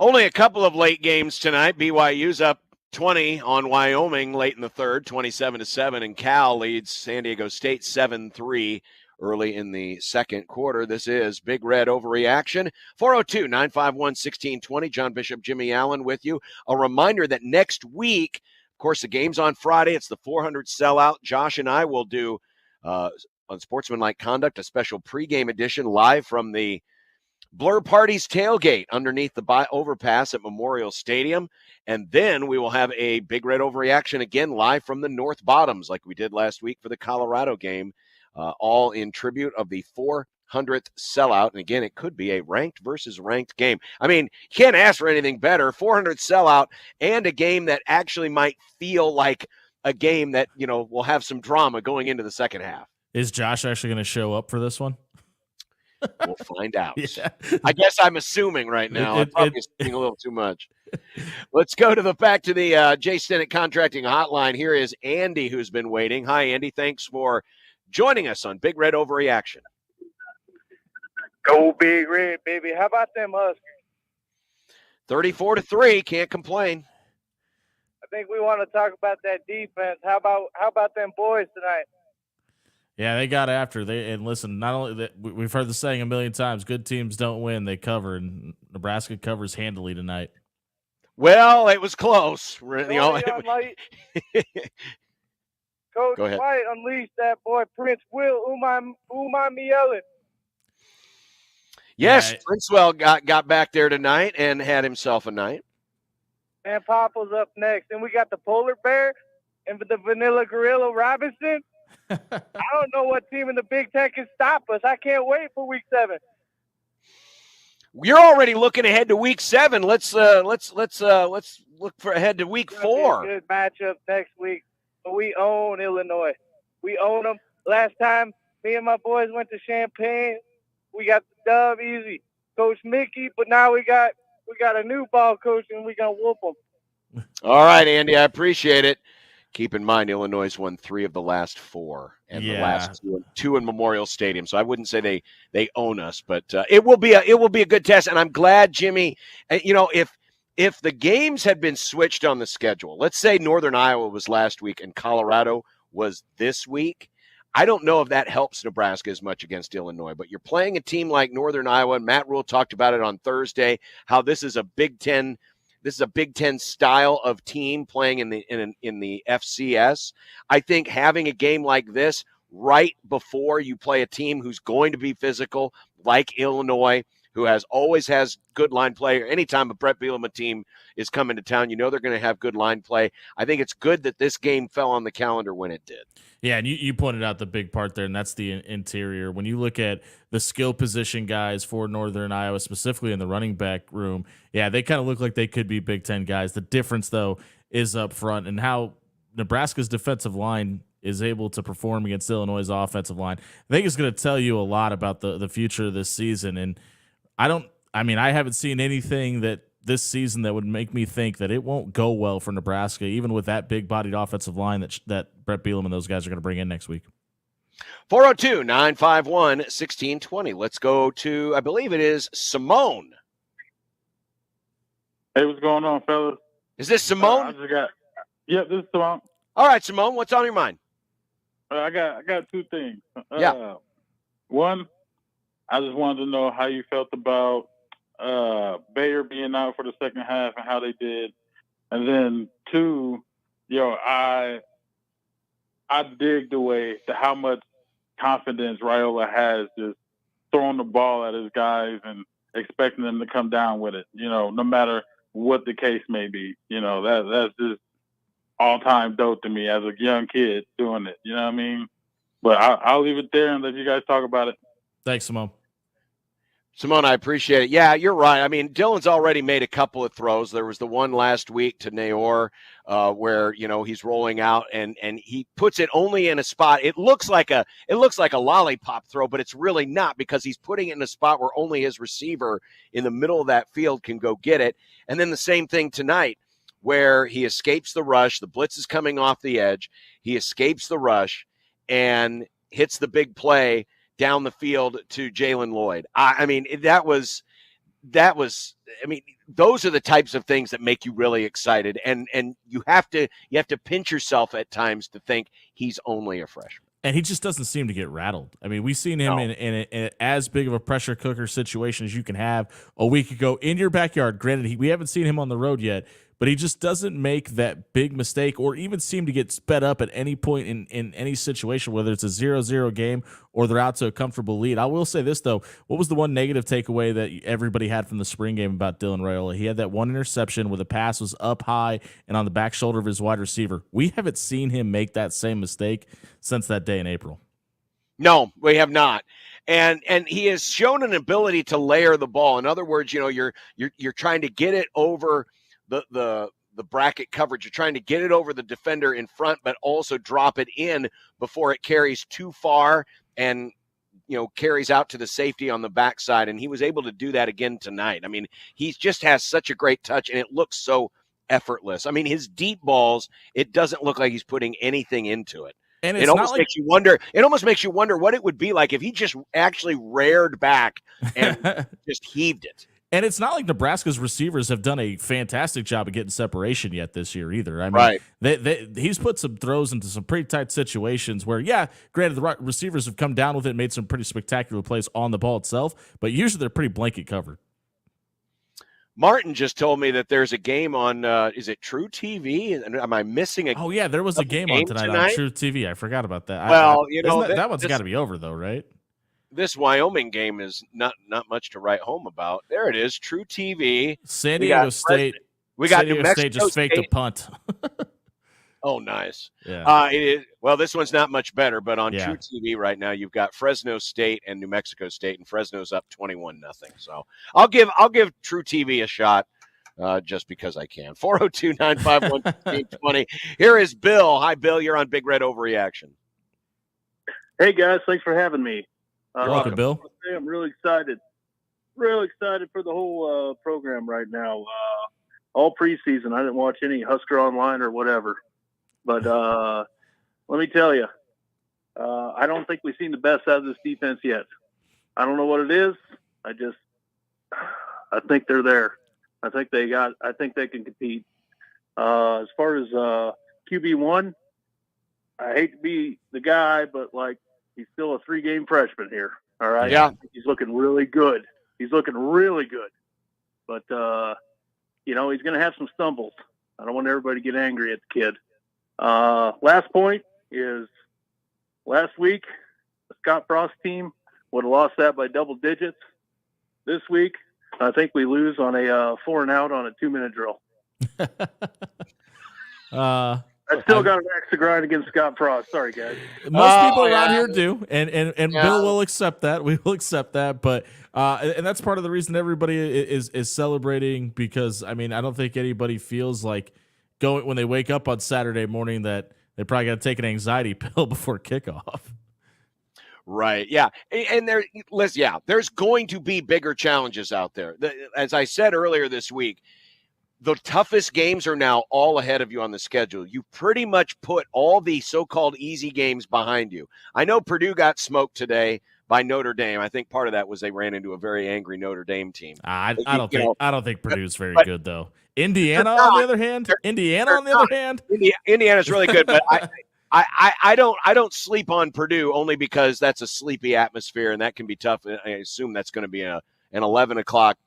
Only a couple of late games tonight. BYU's up 20 on Wyoming late in the third, 27-7, and Cal leads San Diego State 7-3 early in the second quarter. This is Big Red Overreaction. 402-951-1620. John Bishop, Jimmy Allen with you. A reminder that next week, of course, the game's on Friday. It's the 400 sellout. Josh and I will do, on Sportsmanlike Conduct, a special pregame edition live from the Blur Party's tailgate underneath the overpass at Memorial Stadium. And then we will have a Big Red Overreaction again live from the North Bottoms like we did last week for the Colorado game, all in tribute of the 400th sellout. And again, it could be a ranked versus ranked game. I mean, you can't ask for anything better. 400 sellout and a game that actually might feel like a game that, will have some drama going into the second half. Is Josh actually going to show up for this one? We'll find out. Yeah. I guess I'm assuming right now. I'm probably assuming a little too much. Let's go back to the Jay Stinnett Contracting Hotline. Here is Andy, who's been waiting. Hi, Andy. Thanks for joining us on Big Red Overreaction. Go Big Red, baby. How about them Huskers? 34-3. Can't complain. I think we want to talk about that defense. How about them boys tonight? Yeah, they got after. And listen, not only that, we've heard the saying a million times, good teams don't win, they cover, and Nebraska covers handily tonight. Well, it was close. Coach Go ahead. White unleashed that boy, Prince Will, umami yelling. Yes, Princewell got back there tonight and had himself a night. And Papa's up next. And we got the Polar Bear and the Vanilla Gorilla Robinson. I don't know what team in the Big Ten can stop us. I can't wait for Week 7. You're already looking ahead to Week 7. Let's look ahead to Week 4. Good matchup next week. But we own Illinois. We own them. Last time, me and my boys went to Champaign. We got the dub easy. Coach Mickey, but now we got a new ball coach and we gonna whoop them. All right, Andy, I appreciate it. Keep in mind, Illinois won 3 of the last 4, and the last 2 in Memorial Stadium. So I wouldn't say they own us, but it will be a good test. And I'm glad, Jimmy. If the games had been switched on the schedule, let's say Northern Iowa was last week and Colorado was this week, I don't know if that helps Nebraska as much against Illinois. But you're playing a team like Northern Iowa, and Matt Rhule talked about it on Thursday, how this is a Big Ten. This is a Big Ten style of team playing in the FCS. I think having a game like this right before you play a team who's going to be physical, like Illinois, who always has good line play. Anytime a Brett Bielema team is coming to town, they're going to have good line play. I think it's good that this game fell on the calendar when it did. Yeah, and you pointed out the big part there, and that's the interior. When you look at the skill position guys for Northern Iowa, specifically in the running back room, yeah, they kind of look like they could be Big Ten guys. The difference, though, is up front and how Nebraska's defensive line is able to perform against Illinois' offensive line. I think it's going to tell you a lot about the future of this season. And I haven't seen anything that this season that would make me think that it won't go well for Nebraska, even with that big-bodied offensive line that Brett Bielema and those guys are going to bring in next week. 402-951-1620. Let's go to, I believe it is Simone. Hey, what's going on, fellas? Is this Simone? Yep, this is Simone. All right, Simone, what's on your mind? I got 2 things. Yeah. One, I just wanted to know how you felt about Bayer being out for the second half and how they did. And then 2, I dig the way to how much confidence Raiola has just throwing the ball at his guys and expecting them to come down with it, no matter what the case may be. That's just all-time dope to me as a young kid doing it. You know what I mean? But I'll leave it there and let you guys talk about it. Thanks, Simone. Simone, I appreciate it. Yeah, you're right. I mean, Dylan's already made a couple of throws. There was the one last week to Naor where, he's rolling out and he puts it only in a spot. It looks like a lollipop throw, but it's really not because he's putting it in a spot where only his receiver in the middle of that field can go get it. And then the same thing tonight where he escapes the rush. The blitz is coming off the edge. He escapes the rush and hits the big play down the field to Jalen Lloyd. I mean, that was that was, I mean, those are the types of things that make you really excited. And you have to pinch yourself at times to think he's only a freshman. And he just doesn't seem to get rattled. I mean, we've seen him in as big of a pressure cooker situation as you can have a week ago in your backyard. Granted, we haven't seen him on the road yet, but he just doesn't make that big mistake or even seem to get sped up at any point in any situation, whether it's a 0-0 game or they're out to a comfortable lead. I will say this, though. What was the one negative takeaway that everybody had from the spring game about Dylan Raiola? He had that one interception where the pass was up high and on the back shoulder of his wide receiver. We haven't seen him make that same mistake since that day in April. No, we have not. And he has shown an ability to layer the ball. In other words, you're trying to get it over the bracket coverage. You're trying to get it over the defender in front, but also drop it in before it carries too far and carries out to the safety on the backside. And he was able to do that again tonight. I mean, he just has such a great touch, and it looks so effortless. I mean, his deep balls, it doesn't look like he's putting anything into it. And it almost makes you wonder. It almost makes you wonder what it would be like if he just actually reared back and just heaved it. And it's not like Nebraska's receivers have done a fantastic job of getting separation yet this year either. I mean, he's put some throws into some pretty tight situations where, granted, the receivers have come down with it and made some pretty spectacular plays on the ball itself, but usually they're pretty blanket covered. Martin just told me that there's a game on, is it True TV? Am I missing a Oh, yeah, there was a game on tonight on True TV. I forgot about that. Well, that one's got to be over, though, right? This Wyoming game is not much to write home about. There it is, True TV. San Diego State. We got San Diego State just faked a punt. Oh, nice. Yeah. It is, well, this one's not much better, but on True TV right now, you've got Fresno State and New Mexico State, and Fresno's up 21-0. So I'll give True TV a shot just because I can. 402-951-1520. Here is Bill. Hi, Bill. You're on Big Red Overreaction. Hey, guys. Thanks for having me. Welcome, Bill. I'm really excited. Real excited for the whole program right now. All preseason, I didn't watch any Husker online or whatever. But let me tell you, I don't think we've seen the best out of this defense yet. I don't know what it is. I think they're there. I think they can compete. As far as QB1, I hate to be the guy, but he's still a 3-game freshman here. All right. Yeah. He's looking really good. But he's going to have some stumbles. I don't want everybody to get angry at the kid. Last point is last week, the Scott Frost team would have lost that by double digits. This week, I think we lose on a 4-and-out on a 2-minute drill. I still got an axe to grind against Scott Frost. Sorry, guys. Most people around here do, and Bill will accept that. We will accept that, but and that's part of the reason everybody is celebrating because I don't think anybody feels like when they wake up on Saturday morning that they probably got to take an anxiety pill before kickoff. Right. Yeah. And there's going to be bigger challenges out there. As I said earlier this week, the toughest games are now all ahead of you on the schedule. You pretty much put all the so-called easy games behind you. I know Purdue got smoked today by Notre Dame. I think part of that was they ran into a very angry Notre Dame team. I don't think Purdue's very good though. Indiana, on the other hand, Indiana's really good, but I don't sleep on Purdue only because that's a sleepy atmosphere and that can be tough. I assume that's going to be an 11 o'clock,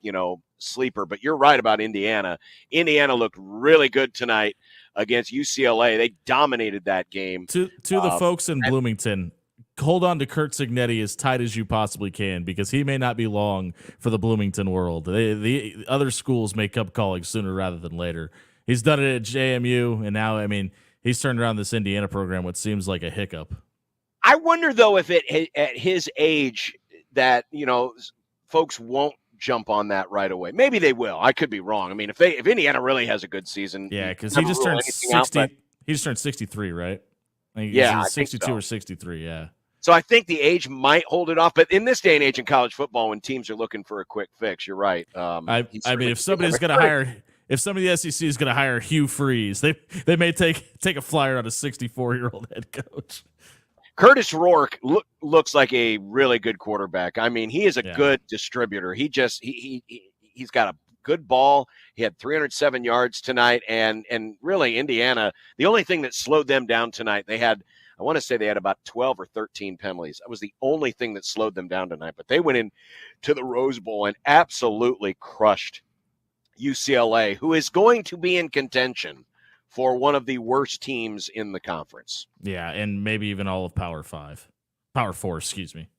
sleeper. But you're right about Indiana. Indiana looked really good tonight against UCLA. They dominated that game. To the folks in Bloomington, hold on to Kurt Cignetti as tight as you possibly can because he may not be long for the Bloomington world. The other schools may come calling sooner rather than later. He's done it at JMU, and now, he's turned around this Indiana program, what seems like a hiccup. I wonder, though, if at his age that, folks won't jump on that right away. Maybe they will. I could be wrong. If Indiana really has a good season. Yeah, because he just turned 60. He just turned 63, right? Yeah, 62 or 63, yeah. So I think the age might hold it off. But in this day and age in college football, when teams are looking for a quick fix, you're right. If somebody's going to hire – if somebody in the SEC is going to hire Hugh Freeze, they may take a flyer on a 64-year-old head coach. Curtis Rourke looks like a really good quarterback. He is a good distributor. He he's got a good ball. He had 307 yards tonight, and really Indiana, the only thing that slowed them down tonight, I want to say they had about 12 or 13 penalties. That was the only thing that slowed them down tonight. But they went in to the Rose Bowl and absolutely crushed UCLA, who is going to be in contention for one of the worst teams in the conference. Yeah, and maybe even all of Power 4, excuse me.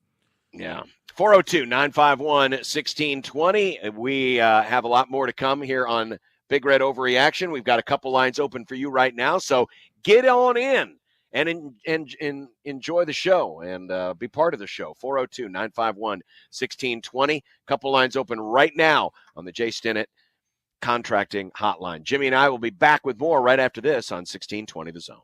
Yeah. 402-951-1620. We have a lot more to come here on Big Red Overreaction. We've got a couple lines open for you right now, so get on in and enjoy the show and be part of the show. 402-951-1620. Couple lines open right now on the Jay Stinnett Contracting Hotline. Jimmy and I will be back with more right after this on 1620 The Zone.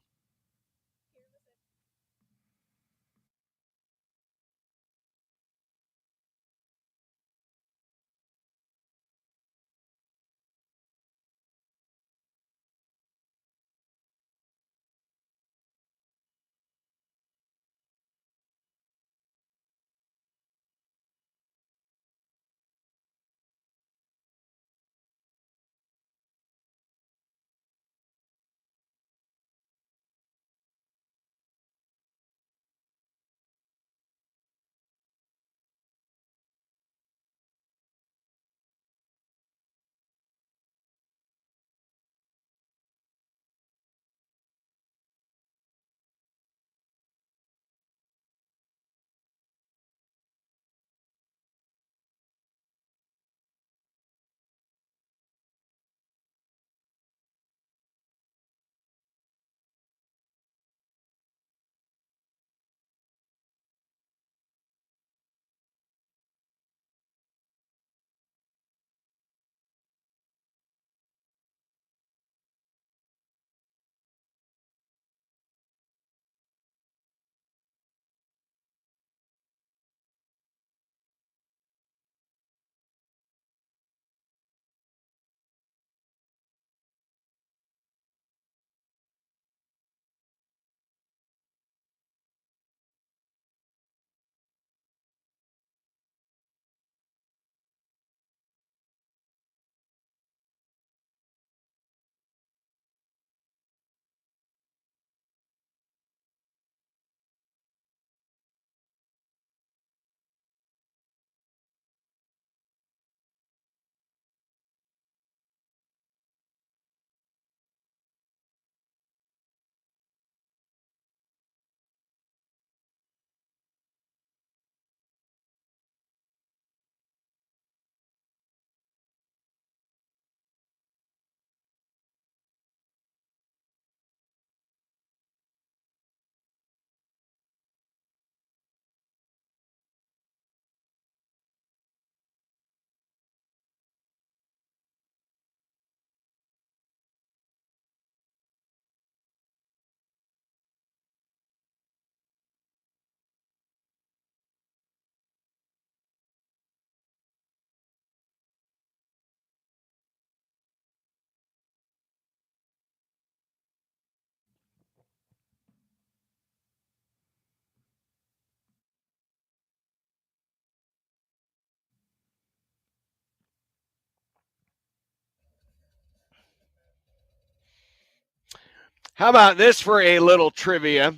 How about this for a little trivia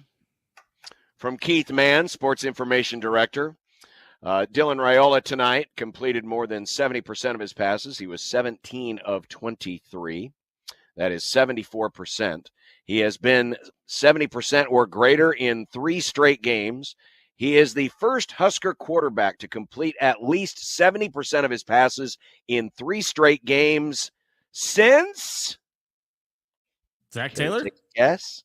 from Keith Mann, Sports Information Director? Dylan Raiola tonight completed more than 70% of his passes. He was 17 of 23. That is 74%. He has been 70% or greater in 3 straight games. He is the first Husker quarterback to complete at least 70% of his passes in 3 straight games since Zach Taylor? Yes.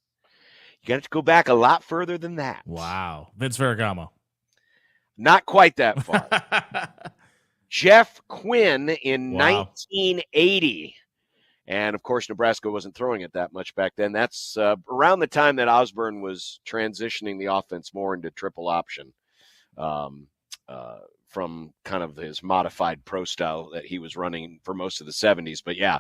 You got to go back a lot further than that. Wow. Vince Ferragamo. Not quite that far. Jeff Quinn in 1980. And, of course, Nebraska wasn't throwing it that much back then. That's around the time that Osborne was transitioning the offense more into triple option from kind of his modified pro style that he was running for most of the 70s. But, yeah,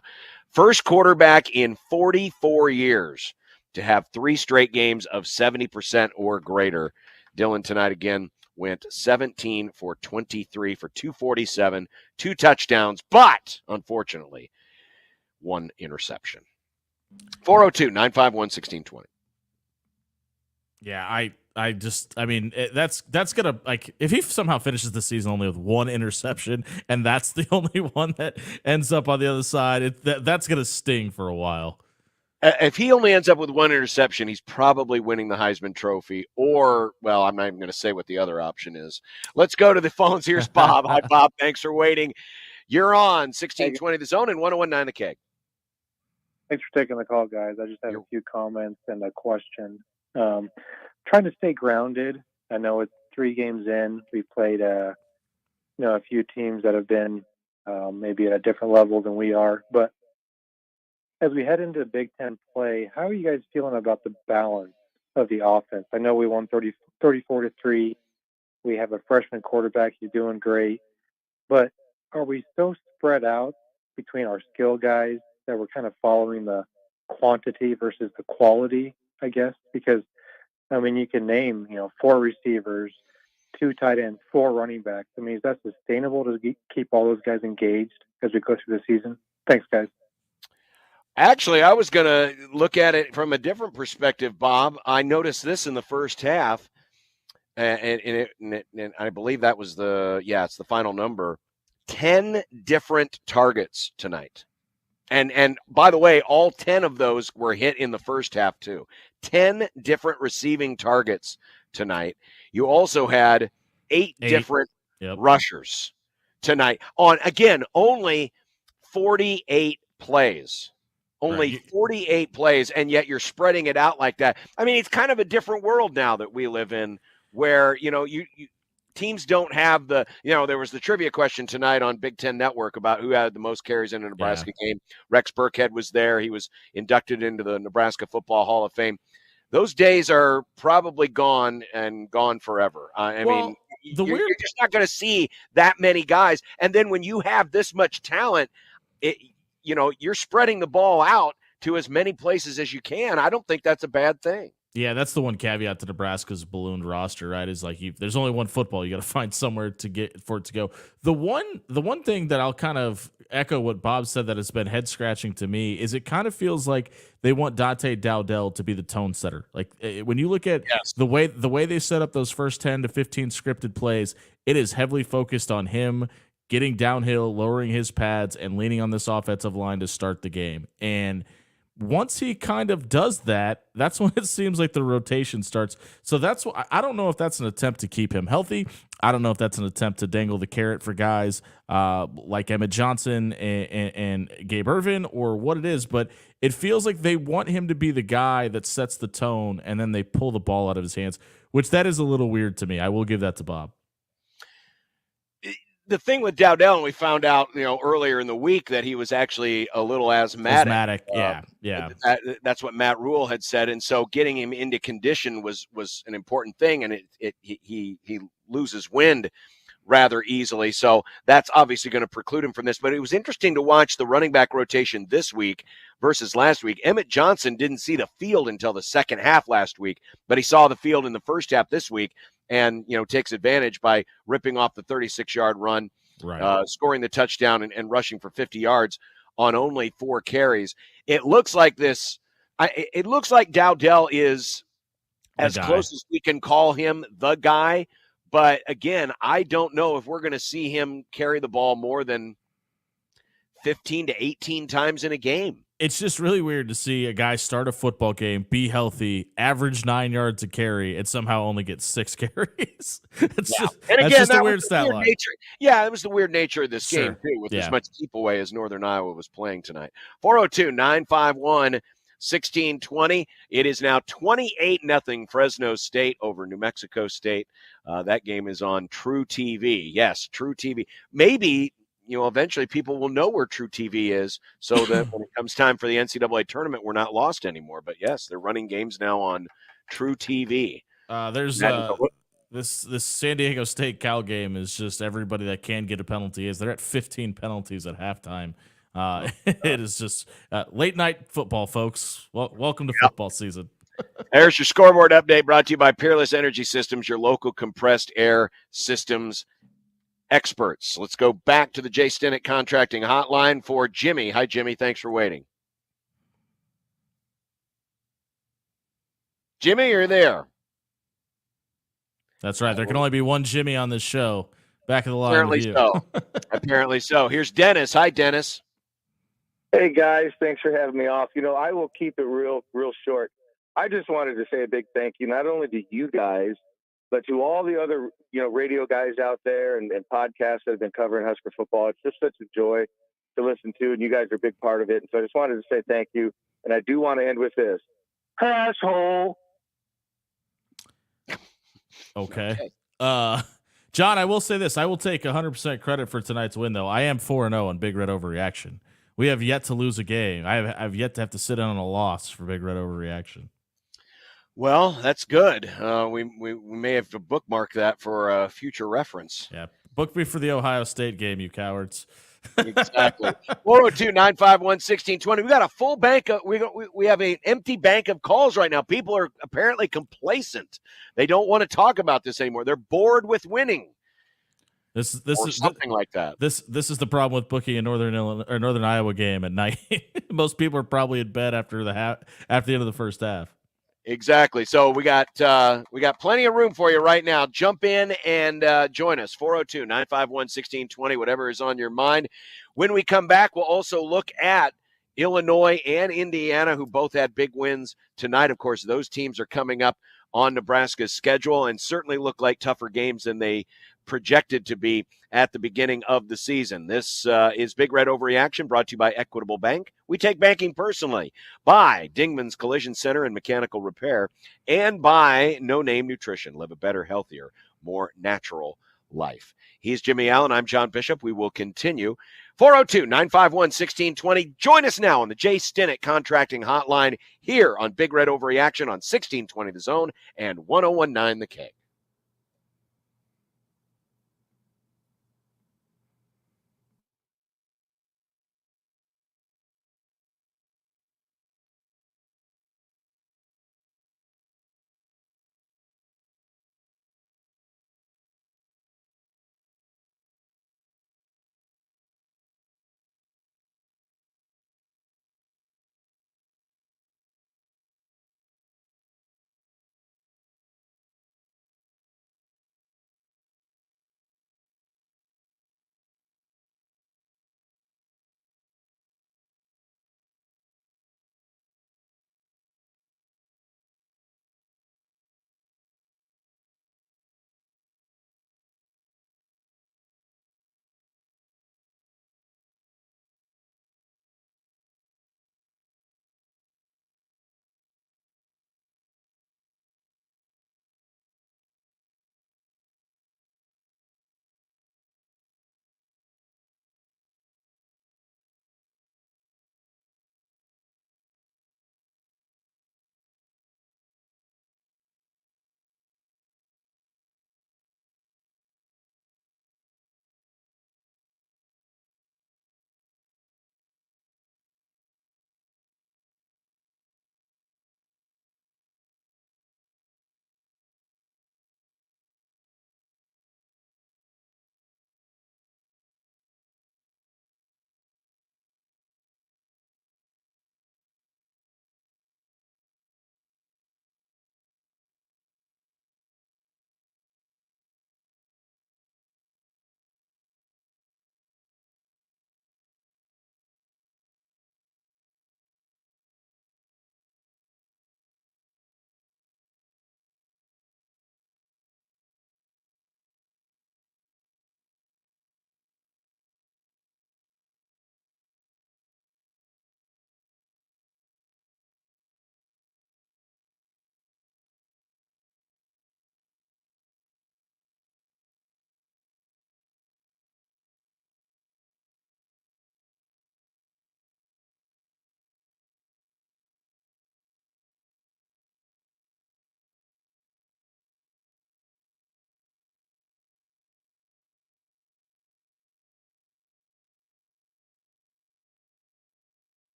first quarterback in 44 years to have 3 straight games of 70% or greater. Dylan tonight again went 17 for 23 for 247, 2 touchdowns, but unfortunately, 1 interception. 402-951-1620. Yeah, I mean, that's gonna, like, if he somehow finishes the season only with 1 interception and that's the only one that ends up on the other side, that's gonna sting for a while. If he only ends up with 1 interception, he's probably winning the Heisman Trophy, or, well, I'm not even going to say what the other option is. Let's go to the phones. Here's Bob. Hi, Bob. Thanks for waiting. You're on 1620 The Zone and 1019 The Keg. Thanks for taking the call, guys. I just have a few comments and a question. Trying to stay grounded. I know it's 3 games in. We've played, a few teams that have been maybe at a different level than we are. But as we head into Big Ten play, how are you guys feeling about the balance of the offense? I know we won 34-3. We have a freshman quarterback. He's doing great. But are we so spread out between our skill guys that we're kind of following the quantity versus the quality, I guess? Because, I mean, you can name, 4 receivers, 2 tight ends, 4 running backs. I mean, is that sustainable to keep all those guys engaged as we go through the season? Thanks, guys. Actually, I was going to look at it from a different perspective, Bob. I noticed this in the first half, and I believe that was it's the final number. 10 different targets tonight. And by the way, all 10 of those were hit in the first half too. 10 different receiving targets tonight. You also had 8 different rushers tonight on, again, only 48 plays. Only 48 plays, and yet you're spreading it out like that. I mean, it's kind of a different world now that we live in where, you teams don't have the, there was the trivia question tonight on Big Ten Network about who had the most carries in a Nebraska game. Rex Burkhead was there. He was inducted into the Nebraska Football Hall of Fame. Those days are probably gone and gone forever. I mean, you're just not going to see that many guys. And then when you have this much talent, you're spreading the ball out to as many places as you can. I don't think that's a bad thing. Yeah, that's the one caveat to Nebraska's ballooned roster, right? Is like, there's only one football. You got to find somewhere for it to go. The one thing that I'll kind of echo what Bob said that has been head scratching to me is it kind of feels like they want Dante Dowdell to be the tone setter. Like when you look at the way they set up those first 10 to 15 scripted plays, it is heavily focused on him getting downhill, lowering his pads, and leaning on this offensive line to start the game. And once he kind of does that, that's when it seems like the rotation starts. So that's what I don't know if that's an attempt to keep him healthy. I don't know if that's an attempt to dangle the carrot for guys like Emmett Johnson and Gabe Ervin or what it is, but it feels like they want him to be the guy that sets the tone and then they pull the ball out of his hands, which that is a little weird to me. I will give that to Bob. The thing with Dowdell, and we found out, earlier in the week that he was actually a little asthmatic. Yeah. That's what Matt Rhule had said, and so getting him into condition was an important thing, and he loses wind rather easily, so that's obviously going to preclude him from this. But it was interesting to watch the running back rotation this week versus last week. Emmett Johnson didn't see the field until the second half last week, but he saw the field in the first half this week. And, takes advantage by ripping off the 36-yard run, scoring the touchdown and rushing for 50 yards on only 4 carries. It looks like it looks like Dowdell is as close as we can call him the guy. But, again, I don't know if we're going to see him carry the ball more than 15 to 18 times in a game. It's just really weird to see a guy start a football game, be healthy, average 9 yards a carry, and somehow only get 6 carries. That's just a weird stat line. Yeah, it was the weird nature of this game, too, with as much keep away as Northern Iowa was playing tonight. 402-951-1620. It is now 28-0 Fresno State over New Mexico State. That game is on True TV. Yes, True TV. Maybe eventually people will know where True TV is so that when it comes time for the NCAA tournament, we're not lost anymore. But yes, they're running games now on True TV. There's this San Diego State Cal game is just everybody that can get a penalty they're at 15 penalties at halftime. It is just late night football, folks. Welcome to football season. There's your scoreboard update brought to you by Peerless Energy Systems, your local compressed air systems experts. Let's go back to the Jay Stinnett Contracting Hotline for Jimmy. Hi, Jimmy. Thanks for waiting. Jimmy, you're there. That's right. There can only be one Jimmy on this show. Back of the line Apparently with you. so. Apparently so. Here's Dennis. Hi, Dennis. Hey guys, thanks for having me off. I will keep it real short. I just wanted to say a big thank you, not only to you guys, but to all the other, radio guys out there and podcasts that have been covering Husker football. It's just such a joy to listen to, and you guys are a big part of it. And so I just wanted to say thank you. And I do want to end with this. Asshole. Okay. John, I will say this. I will take 100% credit for tonight's win, though. I am 4-0 on Big Red Overreaction. We have yet to lose a game. I've yet to have to sit in on a loss for Big Red Overreaction. Well, that's good. We may have to bookmark that for future reference. Yeah. Book me for the Ohio State game, you cowards. Exactly. 402-951-1620. We got a full bank. We have an empty bank of calls right now. People are apparently complacent. They don't want to talk about this anymore. They're bored with winning. This is something like that. This is the problem with booking a Northern Iowa game at night. Most people are probably in bed after the end of the first half. Exactly. So we got plenty of room for you right now. Jump in and join us. 402-951-1620, whatever is on your mind. When we come back, we'll also look at Illinois and Indiana, who both had big wins tonight. Of course, those teams are coming up on Nebraska's schedule and certainly look like tougher games than they projected to be at the beginning of the season. This is Big Red Overreaction, brought to you by Equitable Bank. We take banking personally. By Dingman's Collision Center and Mechanical Repair, and by No Name Nutrition. Live a better, healthier, more natural life. He's Jimmy Allen. I'm John Bishop. We will continue. 402-951-1620. Join us now on the Jay Stinnett Contracting Hotline here on Big Red Overreaction on 1620 The Zone and 1019 The K.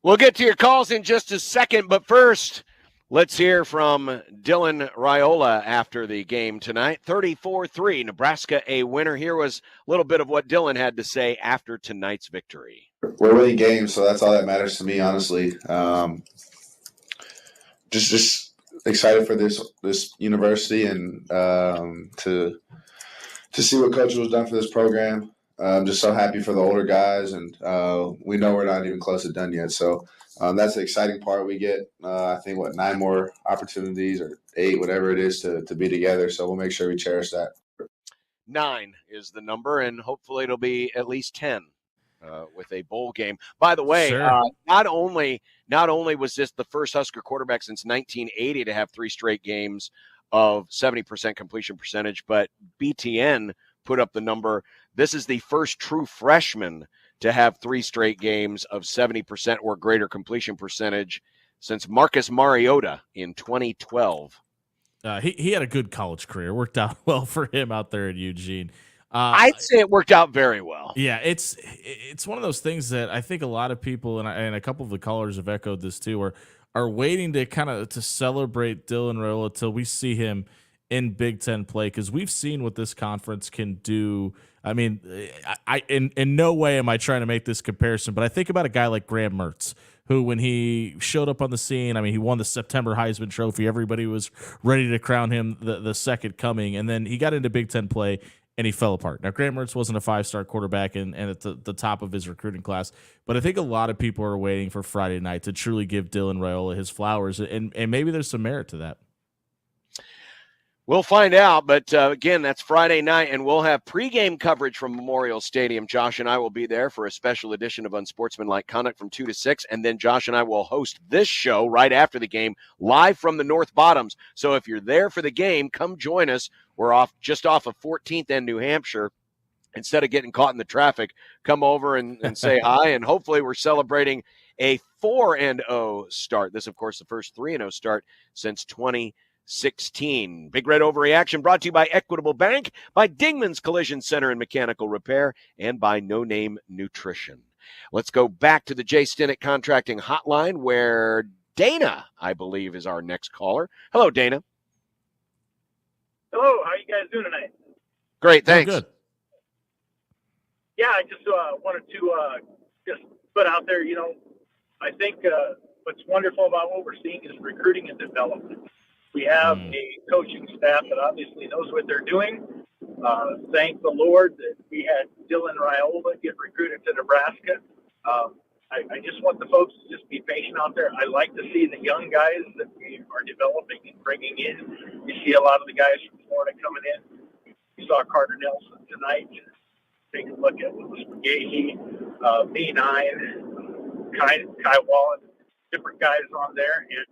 We'll get to your calls in just a second, but first, let's hear from Dylan Raiola after the game tonight. 34-3, Nebraska a winner. Here was a little bit of what Dylan had to say after tonight's victory. We're winning games, so that's all that matters to me, honestly. Just excited for this university and to see what Coach has done for this program. I'm just so happy for the older guys, and we know we're not even close to done yet. So that's the exciting part. We get, I think, 9 more opportunities or 8, whatever it is, to be together. So we'll make sure we cherish that. 9 is the number, and hopefully it'll be at least 10 with a bowl game. By the way, Sure. not only was this the first Husker quarterback since 1980 to have 3 straight games of 70% completion percentage, but BTN put up the number. This is the first true freshman to have 3 straight games of 70% or greater completion percentage since Marcus Mariota in 2012. He had a good college career. Worked out well for him out there in Eugene. I'd say it worked out very well. Yeah, it's one of those things that I think a lot of people, and a couple of the callers have echoed this too, are waiting to kind of to celebrate Dylan Raiola till we see him in Big Ten play, because we've seen what this conference can do. I mean, I in no way am I trying to make this comparison, but I think about a guy like Graham Mertz, who, when he showed up on the scene, I mean, he won the September Heisman Trophy. Everybody was ready to crown him the second coming, and then he got into Big Ten play, and he fell apart. Now, Graham Mertz wasn't a 5-star quarterback and at the top of his recruiting class, but I think a lot of people are waiting for Friday night to truly give Dylan Raiola his flowers, and maybe there's some merit to that. We'll find out, but again, that's Friday night, and we'll have pregame coverage from Memorial Stadium. Josh and I will be there for a special edition of Unsportsmanlike Conduct from 2 to 6, and then Josh and I will host this show right after the game, live from the North Bottoms. So if you're there for the game, come join us. We're just off of 14th and New Hampshire. Instead of getting caught in the traffic, come over and say hi, and hopefully we're celebrating a 4-0 start. This, of course, the first 3-0 start since 2016. Big Red Overreaction brought to you by Equitable Bank, by Dingman's Collision Center and Mechanical Repair, and by No Name Nutrition. Let's go back to the Jay Stinnett Contracting Hotline, where Dana, I believe, is our next caller. Hello, Dana. Hello, how you guys doing tonight? Great, thanks. Good. Yeah, I just wanted to just put out there, I think what's wonderful about what we're seeing is recruiting and development. We have a coaching staff that obviously knows what they're doing. Thank the Lord that we had Dylan Raiola get recruited to Nebraska. I just want the folks to just be patient out there. I like to see the young guys that we are developing and bringing in. You see a lot of the guys from Florida coming in. You saw Carter Nelson tonight. Take a look at Louis McGahee, B9, Kai Wallen, different guys on there. And,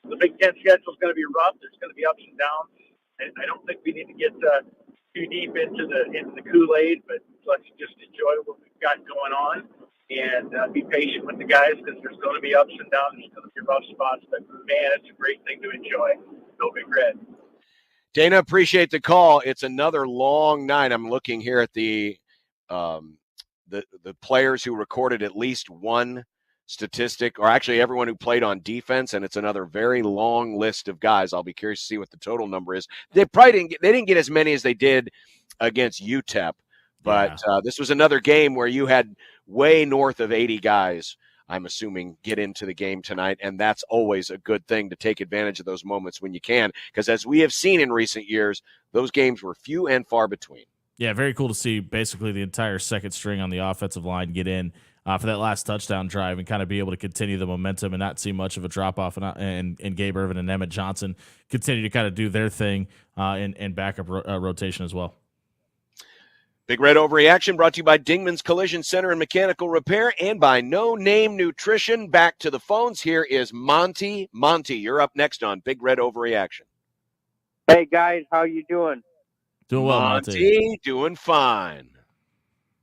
the Big Ten schedule is going to be rough. There's going to be ups and downs. And I don't think we need to get too deep into the Kool-Aid, but let's just enjoy what we've got going on and be patient with the guys, because there's going to be ups and downs. There's going to be rough spots, but man, it's a great thing to enjoy. Go Big Red. Dana, appreciate the call. It's another long night. I'm looking here at the players who recorded at least one statistic, or actually everyone who played on defense, and it's another very long list of guys. I'll be curious to see what the total number is. They didn't get as many as they did against UTEP, but this was another game where you had way north of 80 guys, I'm assuming, get into the game tonight, and that's always a good thing to take advantage of those moments when you can, because as we have seen in recent years, those games were few and far between. Yeah, very cool to see basically the entire second string on the offensive line get in for that last touchdown drive and kind of be able to continue the momentum and not see much of a drop-off, and Gabe Irvin and Emmett Johnson continue to kind of do their thing in backup rotation as well. Big Red Overreaction brought to you by Dingman's Collision Center and Mechanical Repair, and by No Name Nutrition. Back to the phones. Here is Monty. Monty, you're up next on Big Red Overreaction. Hey, guys, how you doing? Doing well, Monty. Doing fine.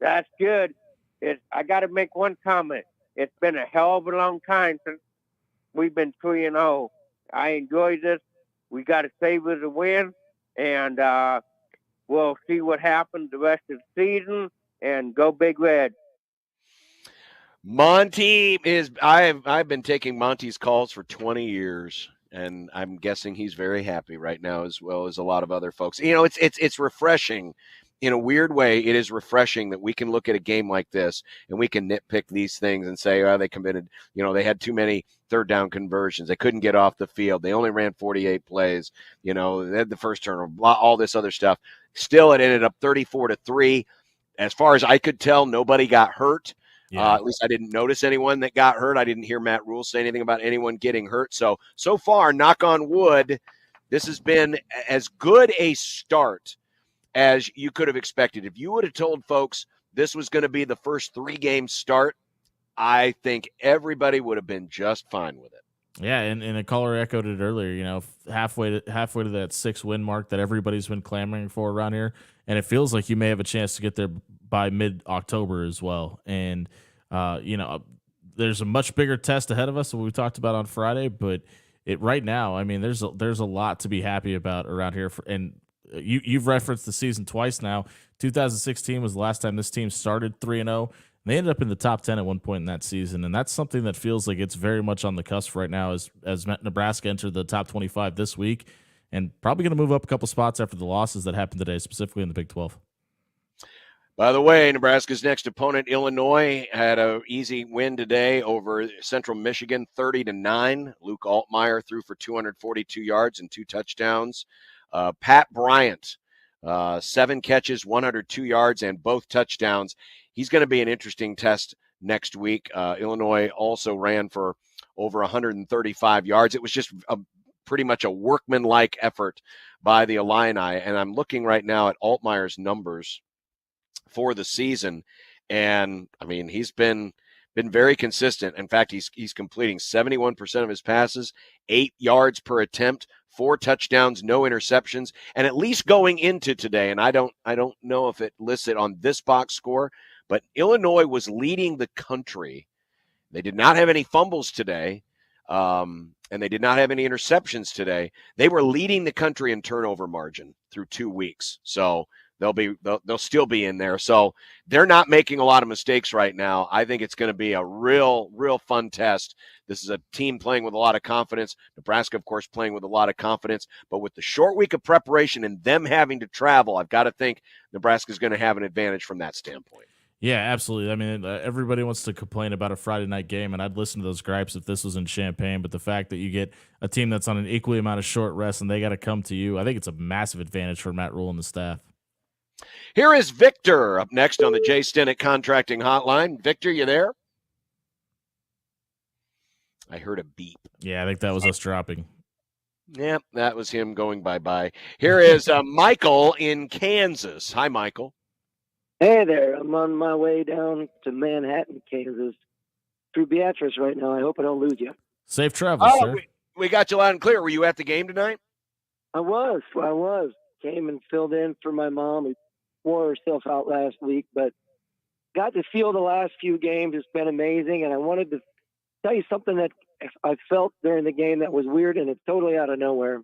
That's good. I got to make one comment. It's been a hell of a long time since we've been 3-0. I enjoy this. We got to savor the win, and we'll see what happens the rest of the season, and go Big Red. Monty is. I've been taking Monty's calls for 20 years, and I'm guessing he's very happy right now, as well as a lot of other folks. It's refreshing. In a weird way, it is refreshing that we can look at a game like this and we can nitpick these things and say, oh, they committed, they had too many third down conversions. They couldn't get off the field. They only ran 48 plays. They had the first turnover, all this other stuff. Still, it ended up 34-3. As far as I could tell, nobody got hurt. Yeah. At least I didn't notice anyone that got hurt. I didn't hear Matt Rhule say anything about anyone getting hurt. So far, knock on wood, this has been as good a start as you could have expected. If you would have told folks this was going to be the first 3-game start, I think everybody would have been just fine with it. Yeah, and a caller echoed it earlier, halfway to that 6-win mark that everybody's been clamoring for around here. And it feels like you may have a chance to get there by mid-October as well. And, there's a much bigger test ahead of us than we talked about on Friday. But right now, there's a lot to be happy about around here. And you've referenced the season twice now. 2016 was the last time this team started 3-0. They ended up in the top 10 at one point in that season, and that's something that feels like it's very much on the cusp right now as Nebraska entered the top 25 this week, and probably going to move up a couple spots after the losses that happened today, specifically in the Big 12. By the way, Nebraska's next opponent, Illinois, had an easy win today over Central Michigan, 30-9. Luke Altmaier threw for 242 yards and 2 touchdowns. Pat Bryant, 7 catches, 102 yards, and both touchdowns. He's going to be an interesting test next week. Illinois also ran for over 135 yards. It was just pretty much a workmanlike effort by the Illini. And I'm looking right now at Altmaier's numbers for the season. And, he's been very consistent. In fact, he's completing 71% of his passes, 8 yards per attempt, 4 touchdowns, no interceptions. And at least going into today, and I don't know if it lists it on this box score, but Illinois was leading the country. They did not have any fumbles today, and they did not have any interceptions today. They were leading the country in turnover margin through 2 weeks. So they'll still be in there. So they're not making a lot of mistakes right now. I think it's going to be a real fun test. This is a team playing with a lot of confidence. Nebraska, of course, playing with a lot of confidence. But with the short week of preparation and them having to travel, I've got to think Nebraska's going to have an advantage from that standpoint. Yeah, absolutely. Everybody wants to complain about a Friday night game, and I'd listen to those gripes if this was in Champaign. But the fact that you get a team that's on an equally amount of short rest and they got to come to you, I think it's a massive advantage for Matt Rhule and the staff. Here is Victor up next on the Jay Stinnett Contracting Hotline. Victor, you there? I heard a beep. Yeah, I think that was us dropping. Yeah, that was him going bye-bye. Here is Michael in Kansas. Hi, Michael. Hey there. I'm on my way down to Manhattan, Kansas, through Beatrice right now. I hope I don't lose you. Safe travels, sir. We got you loud and clear. Were you at the game tonight? I was. Came and filled in for my mom, who wore herself out last week, but got to feel the last few games. It's been amazing, and I wanted to tell you something that I felt during the game that was weird, and it's totally out of nowhere,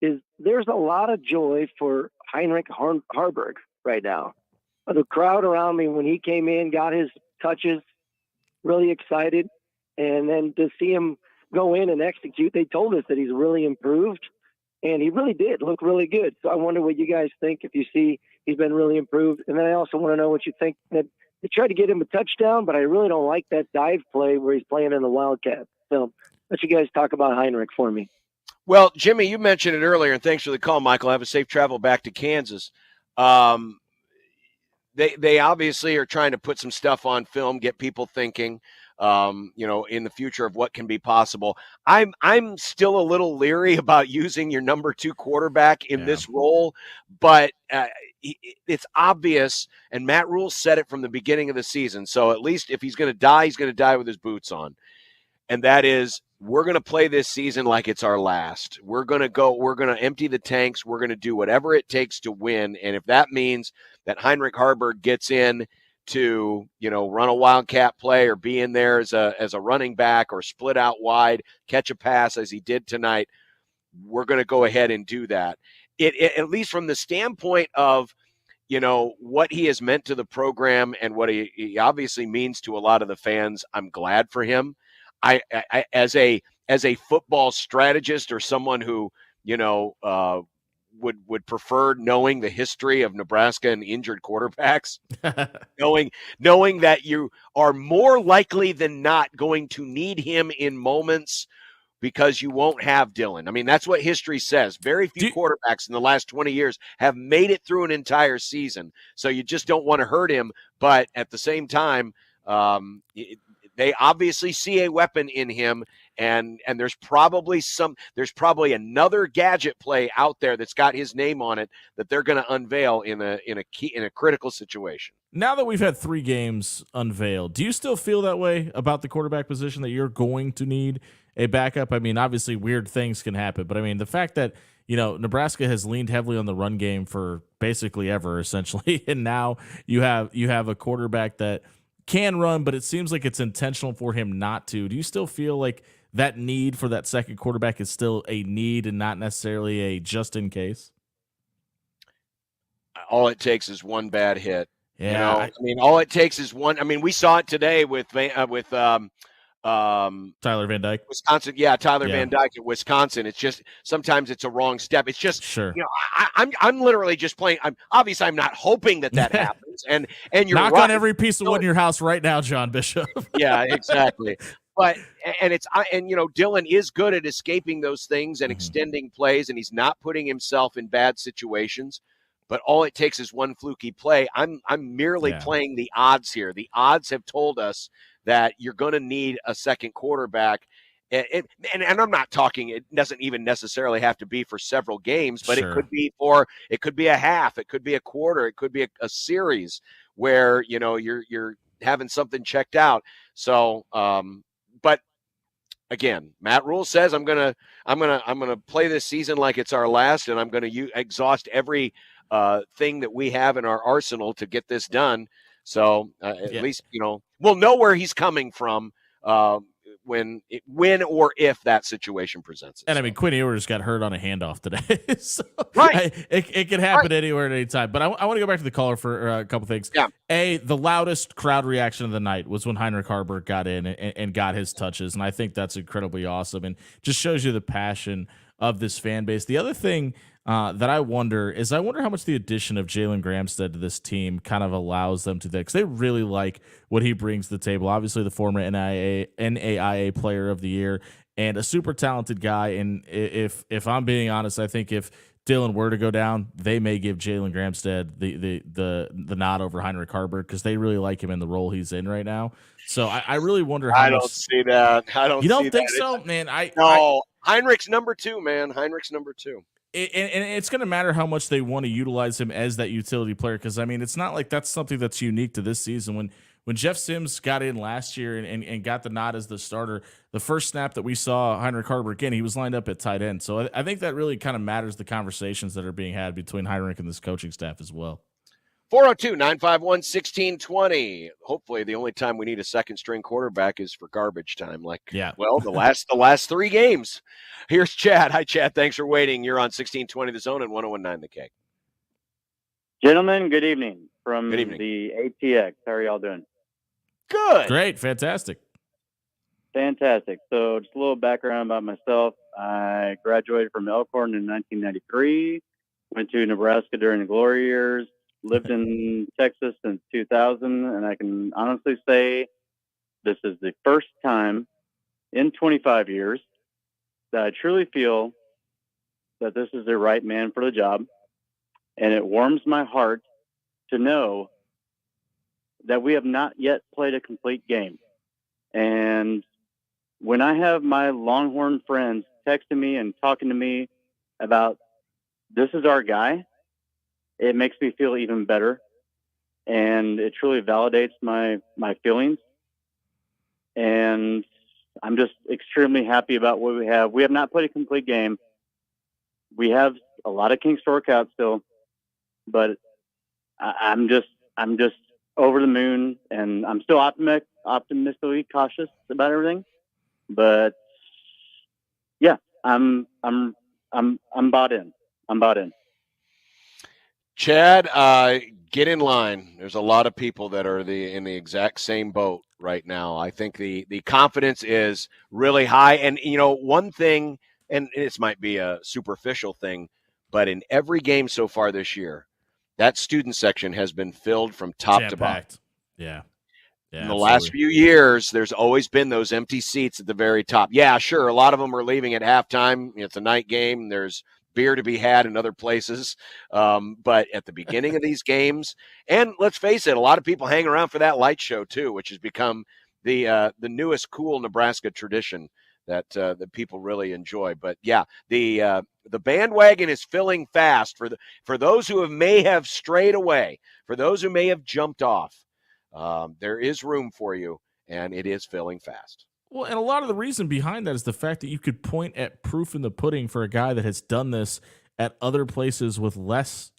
is there's a lot of joy for Heinrich Harburg right now. The crowd around me when he came in, got his touches, really excited. And then to see him go in and execute, they told us that he's really improved. And he really did look really good. So I wonder what you guys think if you see he's been really improved. And then I also want to know what you think that they tried to get him a touchdown, but I really don't like that dive play where he's playing in the Wildcat. So let you guys talk about Heinrich for me. Well, Jimmy, you mentioned it earlier, and thanks for the call, Michael. Have a safe travel back to Kansas. They obviously are trying to put some stuff on film, get people thinking, in the future of what can be possible. I'm still a little leery about using your number 2 quarterback in this role, but it's obvious, and Matt Rhule said it from the beginning of the season. So at least if he's going to die, he's going to die with his boots on. And that is, we're going to play this season like it's our last. We're going to empty the tanks. We're going to do whatever it takes to win. And if that means that Heinrich Harburg gets in to, run a wildcat play or be in there as a running back or split out wide, catch a pass as he did tonight, we're going to go ahead and do that. It at least from the standpoint of what he has meant to the program and what he obviously means to a lot of the fans. I'm glad for him. I as a football strategist or someone who, would prefer knowing the history of Nebraska and injured quarterbacks, knowing that you are more likely than not going to need him in moments because you won't have Dylan. I mean, that's what history says. Very few quarterbacks in the last 20 years have made it through an entire season. So you just don't want to hurt him. But at the same time, they obviously see a weapon in him, and there's probably another gadget play out there that's got his name on it that they're going to unveil in a critical situation. Now that we've had 3 games unveiled, do you still feel that way about the quarterback position, that you're going to need a backup? I mean, obviously weird things can happen, but I mean, the fact that, Nebraska has leaned heavily on the run game for basically ever, essentially, and now you have a quarterback that can run, but it seems like it's intentional for him not to. Do you still feel like that need for that second quarterback is still a need and not necessarily a just in case? All it takes is one bad hit. Yeah, all it takes is one. I mean, we saw it today with Tyler Van Dyke, Wisconsin. Yeah, Tyler Van Dyke at Wisconsin. It's just sometimes it's a wrong step. It's just I'm literally just playing. I'm not hoping that happens. And you're knock right. on every piece of wood in your house right now, John Bishop. Yeah, exactly. But Dylan is good at escaping those things and extending plays, and he's not putting himself in bad situations. But all it takes is one fluky play. I'm merely playing the odds here. The odds have told us that you're going to need a second quarterback. And I'm not talking, it doesn't even necessarily have to be for several games, but it could be a half, it could be a quarter, it could be a series where, you're having something checked out. So, but again, Matt Rhule says I'm gonna play this season like it's our last, and I'm gonna exhaust every thing that we have in our arsenal to get this done. So at least we'll know where he's coming from when or if that situation presents itself. And I mean, Quinn Ewers got hurt on a handoff today, so right. It can happen anywhere at any time. But I want to go back to the caller for a couple things. Yeah. The loudest crowd reaction of the night was when Heinrich Haarberg got in and got his touches, and I think that's incredibly awesome and just shows you the passion of this fan base. The other thing that I wonder how much the addition of Jalen Gramstead to this team kind of allows them to that, because they really like what he brings to the table. Obviously, the former NAIA Player of the Year and a super talented guy. And if I'm being honest, I think if Dylan were to go down, they may give Jalen Gramstead the nod over Heinrich Haarberg because they really like him in the role he's in right now. So I really wonder how I don't see that. You don't think so, man? Heinrich's number 2, man. Heinrich's number 2. And it's going to matter how much they want to utilize him as that utility player, because, I mean, it's not like that's something that's unique to this season. When Jeff Sims got in last year and got the nod as the starter, the first snap that we saw Heinrich Haarberg again, he was lined up at tight end. So I think that really kind of matters, the conversations that are being had between Heinrich and this coaching staff as well. 402-951-1620. Hopefully the only time we need a second-string quarterback is for garbage time. The last 3 games. Here's Chad. Hi, Chad. Thanks for waiting. You're on 1620 The Zone and 101.9 The K. Gentlemen, good evening from the ATX. How are y'all doing? Good. Great. Fantastic. Fantastic. So just a little background about myself. I graduated from Elkhorn in 1993, went to Nebraska during the glory years, lived in Texas since 2000, and I can honestly say this is the first time in 25 years that I truly feel that this is the right man for the job. And it warms my heart to know that we have not yet played a complete game. And when I have my Longhorn friends texting me and talking to me about this is our guy, it makes me feel even better. And it truly validates my feelings. And I'm just extremely happy about what we have. We have not played a complete game. We have a lot of kinks to work out still, but I'm just over the moon, and I'm still optimistically cautious about everything. But yeah, I'm bought in. I'm bought in. Chad, get in line. There's a lot of people that are in the exact same boat right now. I think the confidence is really high. And, one thing, and this might be a superficial thing, but in every game so far this year, that student section has been filled from top to bottom. Jam-packed. Yeah. In the last few years, there's always been those empty seats at the very top. Yeah, sure. A lot of them are leaving at halftime. It's a night game. There's beer to be had in other places. But at the beginning of these games, and let's face it, a lot of people hang around for that light show too, which has become the newest cool Nebraska tradition that people really enjoy. But yeah, the bandwagon is filling fast for those who may have strayed away, for those who may have jumped off. There is room for you, and it is filling fast. Well, and a lot of the reason behind that is the fact that you could point at proof in the pudding for a guy that has done this at other places with less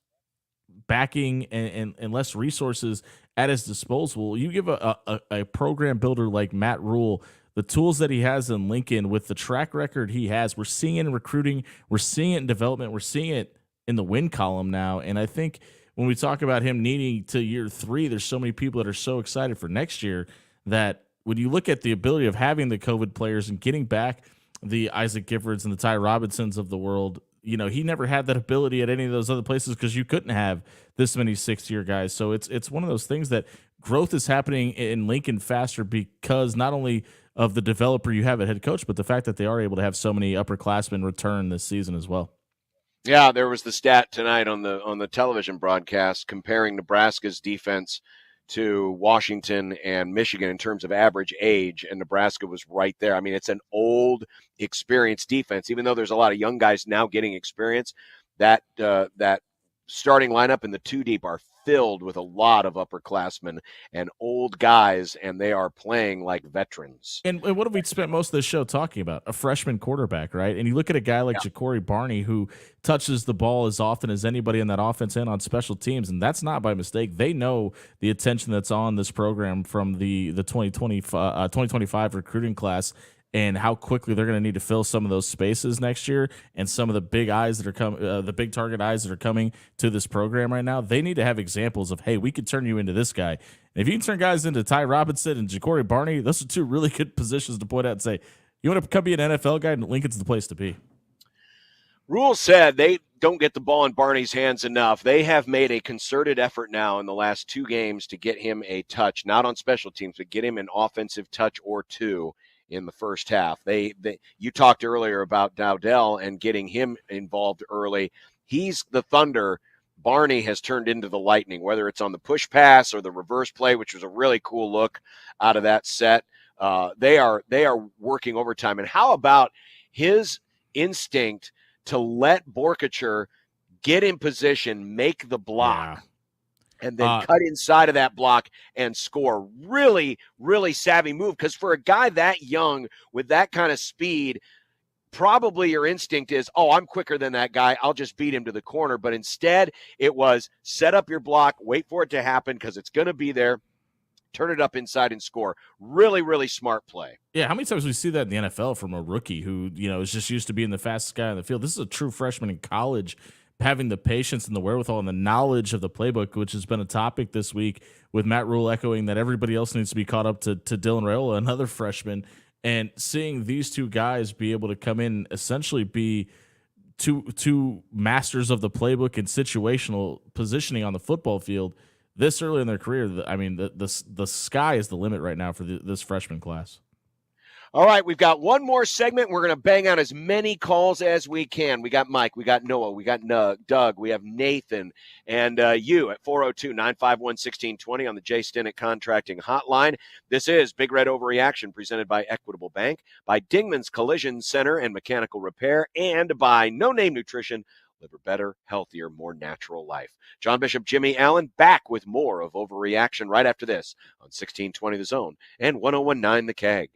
backing and less resources at his disposal. You give a program builder like Matt Rhule the tools that he has in Lincoln with the track record he has. We're seeing it in recruiting. We're seeing it in development. We're seeing it in the win column now. And I think when we talk about him needing to year 3, there's so many people that are so excited for next year that when you look at the ability of having the COVID players and getting back the Isaac Giffords and the Ty Robinsons of the world, he never had that ability at any of those other places because you couldn't have this many 6-year guys. So it's one of those things that growth is happening in Lincoln faster because not only of the developer you have at head coach, but the fact that they are able to have so many upperclassmen return this season as well. Yeah, there was the stat tonight on the television broadcast comparing Nebraska's defense to Washington and Michigan in terms of average age, and Nebraska was right there. I mean, it's an old, experienced defense. Even though there's a lot of young guys now getting experience, that starting lineup in the 2 deep are filled with a lot of upperclassmen and old guys, and they are playing like veterans. And what have we spent most of the show talking about? A freshman quarterback, right? And you look at a guy like Ja'Cory Barney, who touches the ball as often as anybody in that offense and on special teams, and that's not by mistake. They know the attention that's on this program from the 2025 recruiting class, and how quickly they're going to need to fill some of those spaces next year, and some of the big eyes that are coming, the big target eyes that are coming to this program right now. They need to have examples of, hey, we could turn you into this guy. And if you can turn guys into Ty Robinson and Ja'Cory Barney, those are 2 really good positions to point out and say, you want to come be an NFL guy, and Lincoln's the place to be. Rhule said they don't get the ball in Barney's hands enough. They have made a concerted effort now in the last 2 games to get him a touch, not on special teams, but get him an offensive touch or 2 in the first half. You talked earlier about Dowdell and getting him involved early. He's the thunder. Barney has turned into the lightning, whether it's on the push pass or the reverse play, which was a really cool look out of that set. They are working overtime. And how about his instinct to let Borkacher get in position, make the block, and then cut inside of that block and score? Really, really savvy move, because for a guy that young with that kind of speed, probably your instinct is, oh, I'm quicker than that guy, I'll just beat him to the corner. But instead, it was set up your block, wait for it to happen because it's going to be there, turn it up inside and score. Really, really smart play. Yeah, how many times we see that in the NFL from a rookie who, is just used to being the fastest guy on the field? This is a true freshman in college, having the patience and the wherewithal and the knowledge of the playbook, which has been a topic this week with Matt Rhule echoing that everybody else needs to be caught up to Dylan Raiola, another freshman, and seeing these 2 guys be able to come in, essentially be two masters of the playbook and situational positioning on the football field this early in their career. I mean, the sky is the limit right now for this freshman class. All right, we've got one more segment. We're going to bang out as many calls as we can. We got Mike, we got Noah, we got Doug, we have Nathan, and you at 402-951-1620 on the Jay Stinnett Contracting Hotline. This is Big Red Overreaction, presented by Equitable Bank, by Dingman's Collision Center and Mechanical Repair, and by No Name Nutrition. Live a better, healthier, more natural life. John Bishop, Jimmy Allen, back with more of Overreaction right after this on 1620 The Zone and 1019 The Keg.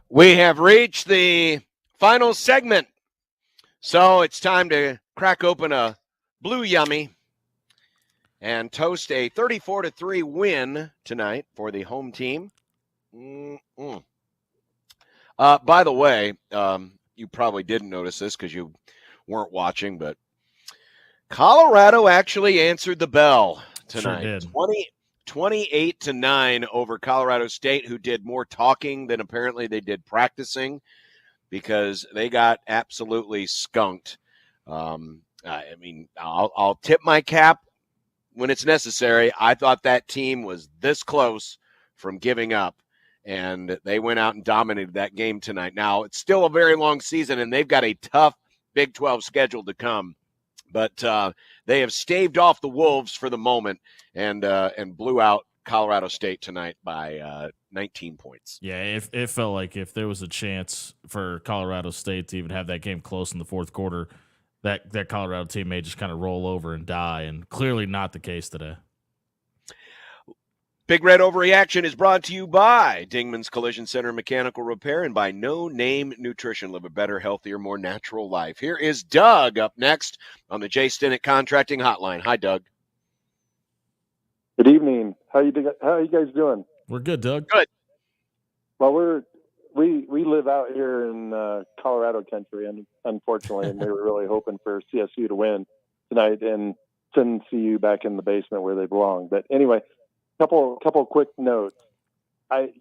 We have reached the final segment, so it's time to crack open a Blue Yummy and toast a 34-3 win tonight for the home team. By the way, you probably didn't notice this because you weren't watching, but Colorado actually answered the bell tonight. Sure did. 28-9 over Colorado State, who did more talking than apparently they did practicing because they got absolutely skunked. I mean, I'll tip my cap when it's necessary. I thought that team was this close from giving up, and they went out and dominated that game tonight. Now, it's still a very long season, and they've got a tough Big 12 schedule to come. But they have staved off the Wolves for the moment and blew out Colorado State tonight by 19 points. Yeah, it felt like if there was a chance for Colorado State to even have that game close in the fourth quarter, that Colorado team may just kind of roll over and die, and clearly not the case today. Big Red Overreaction is brought to you by Dingman's Collision Center Mechanical Repair and by No Name Nutrition. Live a better, healthier, more natural life. Here is Doug up next on the Jay Stinnett Contracting Hotline. Hi, Doug. Good evening. How you guys doing? We're good, Doug. Good. Well, we live out here in Colorado country, and unfortunately, and they were really hoping for CSU to win tonight and send CU back in the basement where they belong. But anyway, couple quick notes.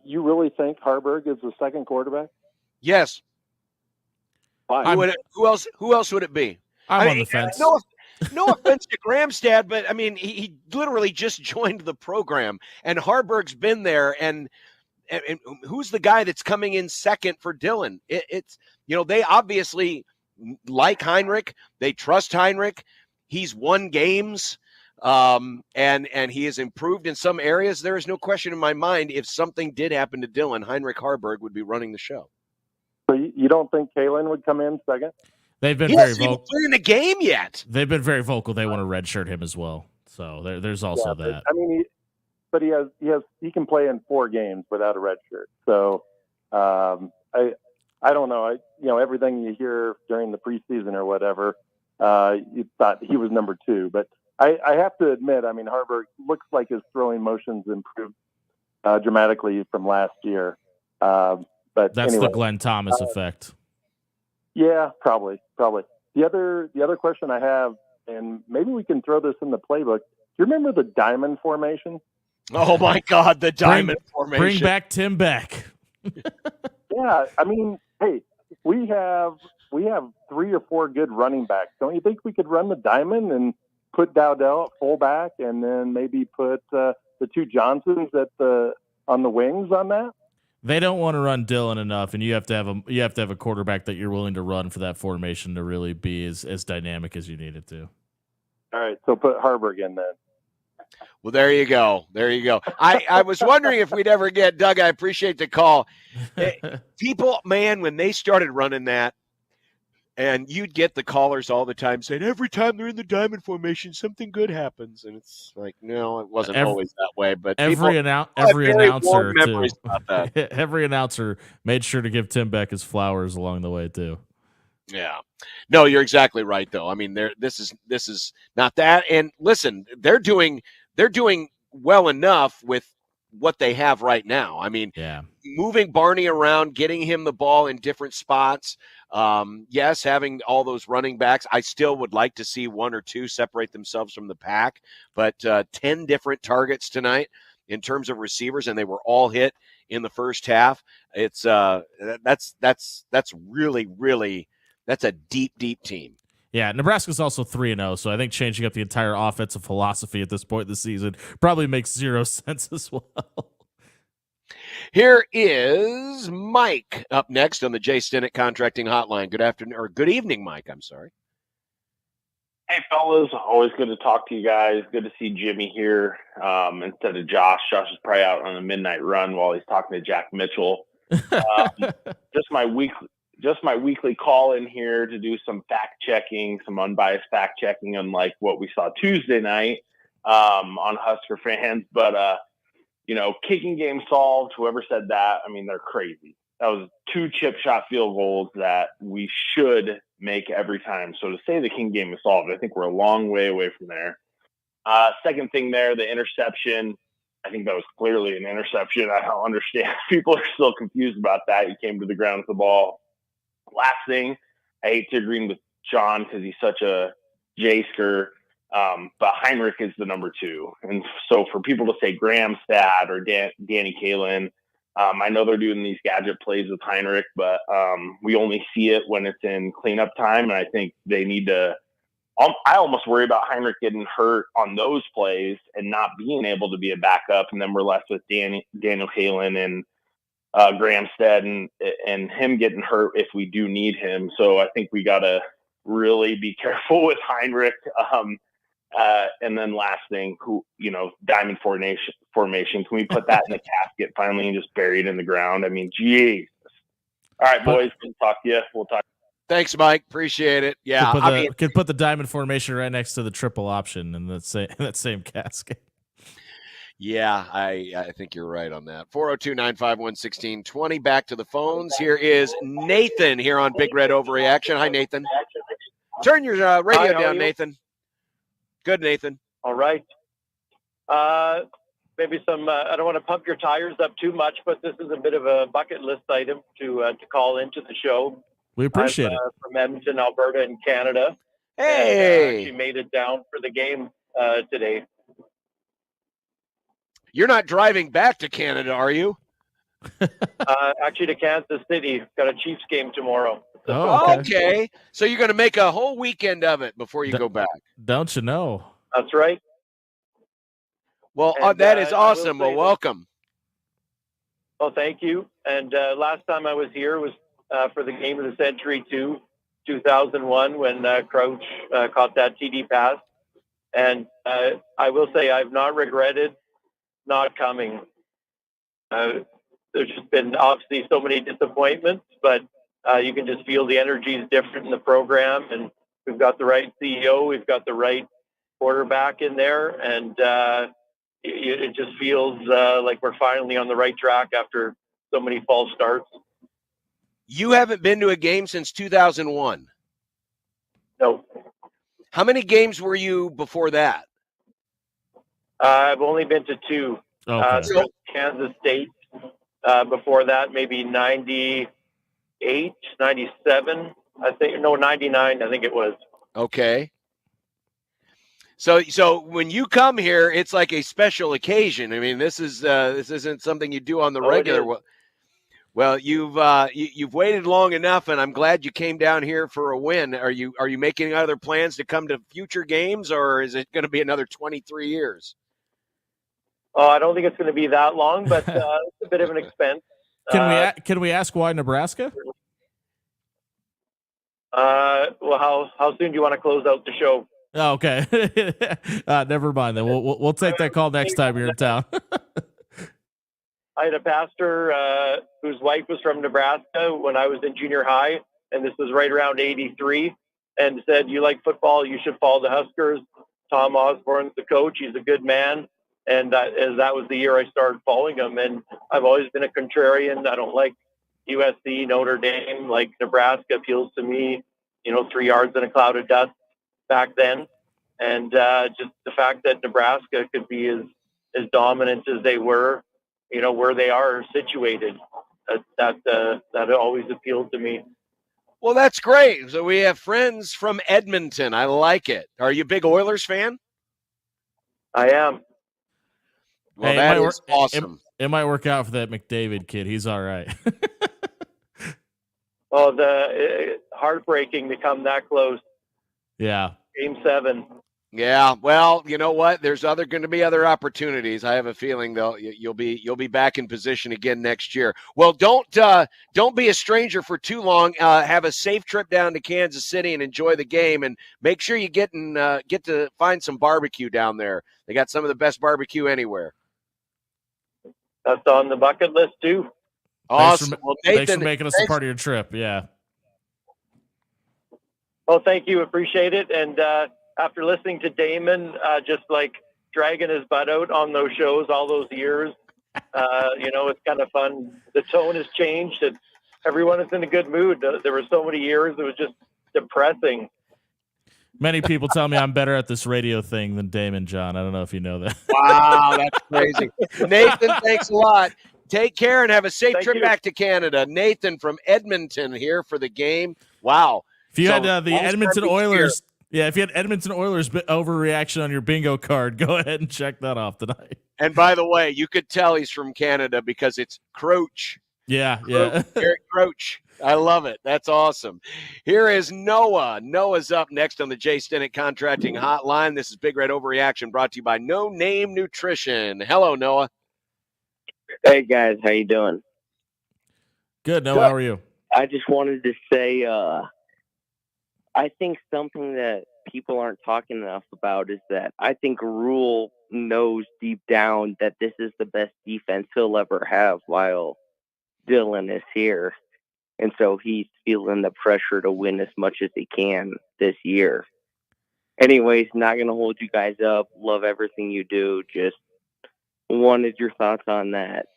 You really think Harburg is the second quarterback? Yes. Why? Who else would it be? I'm on the fence. No offense to Gramstad, but I mean, he literally just joined the program, and Harburg's been there. And who's the guy that's coming in second for Dillon? It's they obviously like Heinrich. They trust Heinrich. He's won games. And he has improved in some areas. There is no question in my mind, if something did happen to Dillon, Heinrich Harburg would be running the show. So you don't think Kalen would come in second? They've been very vocal. He's in the game yet. They've been very vocal. They want to redshirt him as well. So there's also that. I mean, he can play in 4 games without a red shirt. So I don't know. Everything you hear during the preseason or whatever, you thought he was number 2, but I have to admit, I mean, Harburg looks like his throwing motions improved dramatically from last year. But that's anyway, the Glenn Thomas effect. Yeah, probably. The other question I have, and maybe we can throw this in the playbook. Do you remember the diamond formation? Oh my God, the diamond formation! Bring back Tim Beck. Yeah, I mean, hey, we have 3 or 4 good running backs. Don't you think we could run the diamond and put Dowdell at fullback, and then maybe put the 2 Johnsons on the wings on that? They don't want to run Dillon enough, and you have to have a quarterback that you're willing to run for that formation to really be as dynamic as you need it to. All right, so put Harburg in then. Well, there you go. I was wondering if we'd ever get Doug. I appreciate the call. People, man, when they started running that, and you'd get the callers all the time saying, every time they're in the diamond formation, something good happens. And it's like, no, it wasn't always that way. But every announcer too. Every announcer made sure to give Tim Beck his flowers along the way too. Yeah. No, you're exactly right, though. I mean, this is not that. And listen, they're doing well enough with what they have right now. I mean, moving Barney around, getting him the ball in different spots. Yes, having all those running backs. I still would like to see 1 or 2 separate themselves from the pack, but 10 different targets tonight in terms of receivers, and they were all hit in the first half. It's that's really that's a deep team. Yeah, Nebraska's also 3-0, so I think changing up the entire offensive philosophy at this point in the season probably makes 0 sense as well. Here is Mike up next on the Jay Stinnett Contracting Hotline. Good afternoon, or good evening, Mike. I'm sorry. Hey, fellas. Always good to talk to you guys. Good to see Jimmy here instead of Josh. Josh is probably out on a midnight run while he's talking to Jack Mitchell. Just my weekly call in here to do some fact checking, some unbiased fact checking, unlike what we saw Tuesday night on Husker fans. But kicking game solved. Whoever said that, I mean, they're crazy. That was 2 chip shot field goals that we should make every time. So to say the King game is solved, I think we're a long way away from there. Second thing there, the interception. I think that was clearly an interception. I don't understand. People are still confused about that. He came to the ground with the ball. Last thing, I hate to agree with John because he's such a Jasker, but Heinrich is the number 2. And so for people to say Gramstad or Danny Kalin, I know they're doing these gadget plays with Heinrich, but we only see it when it's in cleanup time. And I think they need to I almost worry about Heinrich getting hurt on those plays and not being able to be a backup. And then we're left with Daniel Kalin and Gramstead and him getting hurt if we do need him. So I think we got to really be careful with Heinrich. And then last thing, diamond formation. Can we put that in the casket finally and just bury it in the ground? I mean, geez. All right, boys. Good to talk to you. We'll talk. Thanks, Mike. Appreciate it. Yeah, could put the diamond formation right next to the triple option in that same casket. Yeah, I think you're right on that. 402-951-1620. Back to the phones. Here is Nathan here on Big Red Overreaction. Hi, Nathan. Turn your radio down, Nathan. Good, Nathan. All right. Maybe some. I don't want to pump your tires up too much, but this is a bit of a bucket list item to call into the show. We appreciate it. From Edmonton, Alberta, in Canada. Hey, and, actually made it down for the game today. You're not driving back to Canada, are you? Actually, to Kansas City. Got a Chiefs game tomorrow. Oh, okay. So you're going to make a whole weekend of it before you go back. Don't you know? That's right. Well, that is awesome. Well, welcome. Well, thank you. And last time I was here was for the game of the century, 2001, when Crouch caught that TD pass. And I will say I've not regretted not coming. There's just been obviously so many disappointments, but you can just feel the energy is different in the program. And we've got the right CEO. We've got the right quarterback in there. And it just feels like we're finally on the right track after so many false starts. You haven't been to a game since 2001? No. How many games were you before that? I've only been to 2. Okay. Kansas State. Before that, maybe 98, 97, I think. No, 99, I think it was. Okay. So when you come here, it's like a special occasion. I mean, this isn't something you do on the regular. Well, you've waited long enough, and I'm glad you came down here for a win. Are you making other plans to come to future games, or is it going to be another 23 years? Oh, I don't think it's going to be that long, but it's a bit of an expense. Can we ask why Nebraska? Well, how soon do you want to close out the show? Oh, okay. Never mind then. We'll take that call next time you're in town. I had a pastor whose wife was from Nebraska when I was in junior high, and this was right around 83, and said, "You like football, you should follow the Huskers. Tom Osborne's the coach. He's a good man." And that was the year I started following him. And I've always been a contrarian. I don't like USC, Notre Dame. Like Nebraska appeals to me, 3 yards in a cloud of dust back then. And just the fact that Nebraska could be as dominant as they were, where they are situated, that always appealed to me. Well, that's great. So we have friends from Edmonton. I like it. Are you a big Oilers fan? I am. Well, that is awesome. It might work out for that McDavid kid. He's all right. Oh, heartbreaking to come that close. Yeah. Game 7. Yeah. Well, you know what? There's going to be other opportunities. I have a feeling though you'll be back in position again next year. Well, don't be a stranger for too long. Have a safe trip down to Kansas City and enjoy the game. And make sure you get to find some barbecue down there. They got some of the best barbecue anywhere. That's on the bucket list too. Awesome. Thanks for making us a part of your trip. Yeah. Well, thank you. Appreciate it. And after listening to Damon, just like dragging his butt out on those shows all those years, It's kind of fun. The tone has changed, and everyone is in a good mood. There were so many years it was just depressing. Many people tell me I'm better at this radio thing than Damon John. I don't know if you know that. Wow, that's crazy. Nathan, thanks a lot. Take care and have a safe trip back to Canada. Nathan from Edmonton here for the game. Wow. If you had the last time Edmonton this year- Oilers, if you had Edmonton Oilers overreaction on your bingo card, go ahead and check that off tonight. And by the way, you could tell he's from Canada because it's Croach. Yeah. Eric Croach. I love it. That's awesome. Here is Noah. Noah's up next on the Jay Stinnett Contracting Hotline. This is Big Red Overreaction brought to you by No Name Nutrition. Hello, Noah. Hey, guys. How you doing? Good, Noah. How are you? I just wanted to say I think something that people aren't talking enough about is that I think Rhule knows deep down that this is the best defense he'll ever have while Dylan is here. And so he's feeling the pressure to win as much as he can this year. Anyways, not going to hold you guys up. Love everything you do. Just wanted your thoughts on that.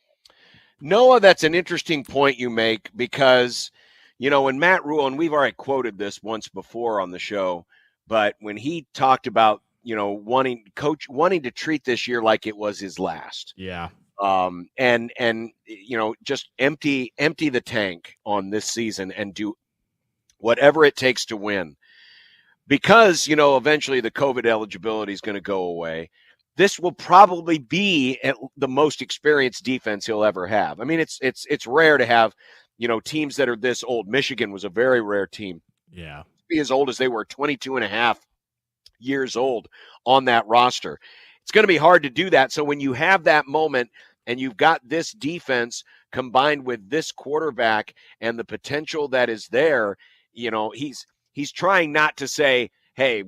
Noah, that's an interesting point you make because, when Matt Rhule, and we've already quoted this once before on the show, but when he talked about, wanting to treat this year like it was his last. Yeah. And just empty the tank on this season and do whatever it takes to win. Because, eventually the COVID eligibility is going to go away. This will probably be the most experienced defense he'll ever have. I mean, it's rare to have, teams that are this old. Michigan was a very rare team. Yeah. Be as old as they were, 22 and a half years old on that roster. It's going to be hard to do that. So when you have that moment and you've got this defense combined with this quarterback and the potential that is there, he's trying not to say, hey,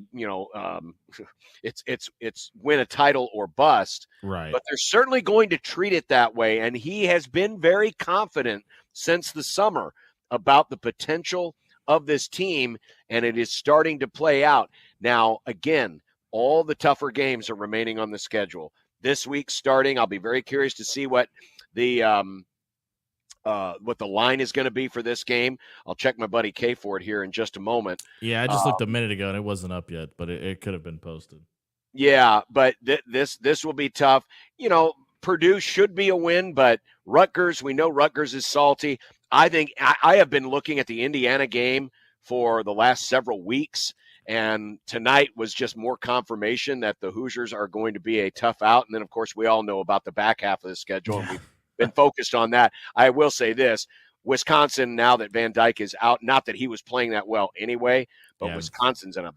it's win a title or bust. Right. But they're certainly going to treat it that way. And he has been very confident since the summer about the potential of this team, and it is starting to play out. Now, again, all the tougher games are remaining on the schedule. This week starting, I'll be very curious to see what the line is going to be for this game. I'll check my buddy K Ford here in just a moment. Yeah, I just looked a minute ago and it wasn't up yet, but it could have been posted. Yeah, but this will be tough. Purdue should be a win, but Rutgers, we know Rutgers is salty. I think I have been looking at the Indiana game for the last several weeks, and tonight was just more confirmation that the Hoosiers are going to be a tough out. And then, of course, we all know about the back half of the schedule, and we've been focused on that. I will say this. Wisconsin, now that Van Dyke is out, not that he was playing that well anyway, but Wisconsin's in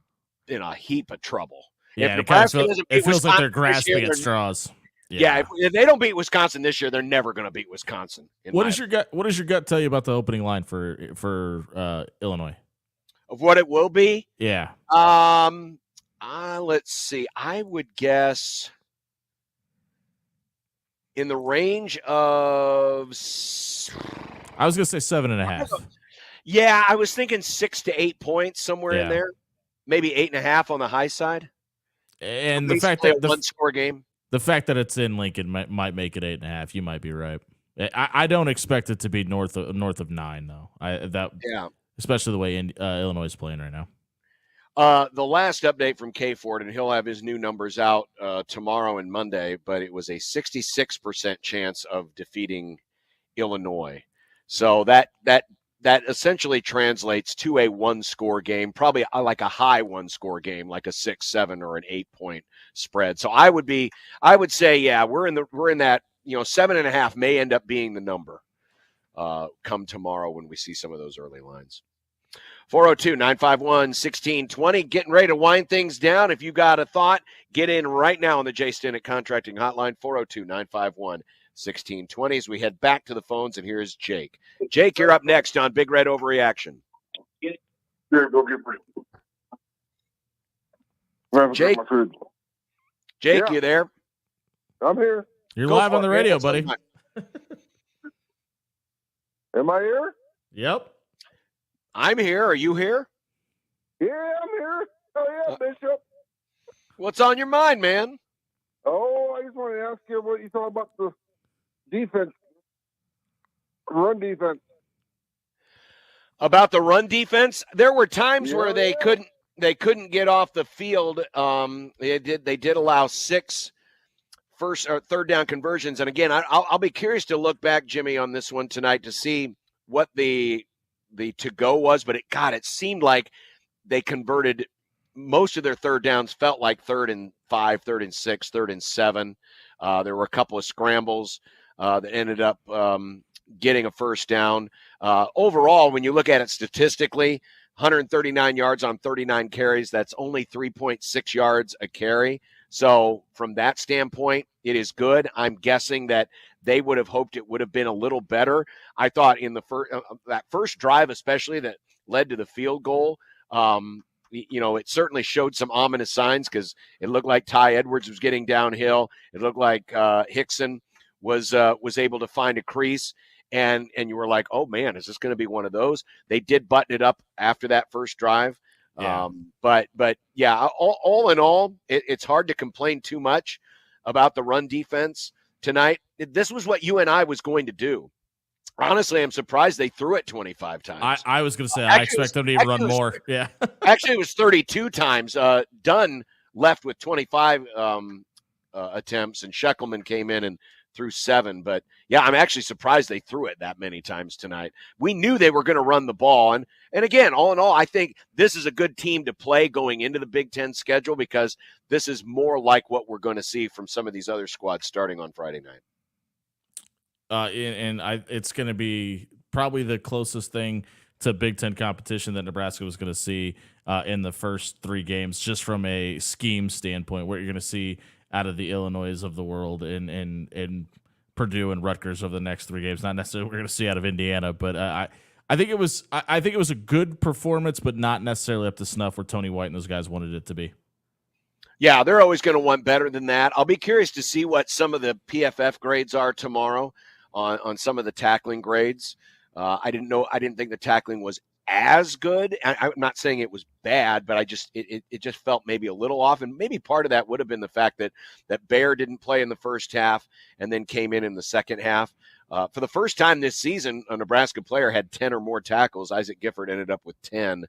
a heap of trouble. Yeah, it feels like they're grasping at straws. Yeah, if they don't beat Wisconsin this year, they're never going to beat Wisconsin. What does your gut tell you about the opening line for Illinois? Of what it will be? Yeah. Let's see. I would guess in the range of. I was going to say 7.5. Yeah, I was thinking 6 to 8 points somewhere in there. Maybe 8.5 on the high side. And the fact that one score game. The fact that it's in Lincoln might make it 8.5. You might be right. I don't expect it to be north of 9 though. Especially the way Illinois is playing right now. The last update from K Ford, and he'll have his new numbers out tomorrow and Monday, but it was a 66% chance of defeating Illinois. So that essentially translates to a one-score game, probably like a high one-score game, like a 6-7 or an 8-point spread. So I would say, yeah, we're in that, 7.5 may end up being the number come tomorrow when we see some of those early lines. 402-951-1620, getting ready to wind things down. If you got a thought, get in right now on the Jay Stinnett Contracting Hotline, 402-951-1620, as we head back to the phones, and here's Jake. Jake, you're up next on Big Red Overreaction. Here, go get Jake, my food. Jake, Yeah. you there? I'm here. You're live on the radio, buddy. Am I here? Yep. I'm here. Are you here? Yeah, I'm here. Oh, yeah, Bishop. What's on your mind, man? Oh, I just wanted to ask you what you thought about the Defense. Run defense. About the run defense, there were times where they Yeah. couldn't get off the field. They did allow 6 first or third down conversions, and again, I'll be curious to look back, Jimmy, on this one tonight to see what the to go was. But it seemed like they converted most of their third downs. Felt like 3rd and 5, 3rd and 6, 3rd and 7. There were a couple of scrambles that ended up getting a first down. Overall, when you look at it statistically, 139 yards on 39 carries, that's only 3.6 yards a carry. So from that standpoint, it is good. I'm guessing that they would have hoped it would have been a little better. I thought in the that first drive, especially that led to the field goal, it certainly showed some ominous signs because it looked like Ty Edwards was getting downhill. It looked like Hickson was able to find a crease. And you were like, oh, man, is this going to be one of those? They did button it up after that first drive. Yeah. But yeah, all in all, it's hard to complain too much about the run defense tonight. This was what you and I was going to do. Honestly, I'm surprised they threw it 25 times. I was going to say, I expect them to even run more. Yeah. Actually, it was 32 times. Dunn left with 25 attempts, and Sheckelman came in and threw 7. But yeah, I'm actually surprised they threw it that many times tonight. We knew they were going to run the ball. And again, all in all, I think this is a good team to play going into the Big Ten schedule because this is more like what we're going to see from some of these other squads starting on Friday night. It's going to be probably the closest thing to Big Ten competition that Nebraska was going to see in the first 3 games, just from a scheme standpoint, what you're going to see out of the Illinois of the world and Purdue and Rutgers over the next 3 games. Not necessarily what we're going to see out of Indiana, but I think it was a good performance, but not necessarily up to snuff where Tony White and those guys wanted it to be. Yeah, they're always going to want better than that. I'll be curious to see what some of the PFF grades are tomorrow on some of the tackling grades. I didn't think the tackling was as good. I'm not saying it was bad, but it just felt maybe a little off. And maybe part of that would have been the fact that Bayer didn't play in the first half and then came in the second half. For the first time this season, a Nebraska player had 10 or more tackles. Isaac Gifford ended up with 10,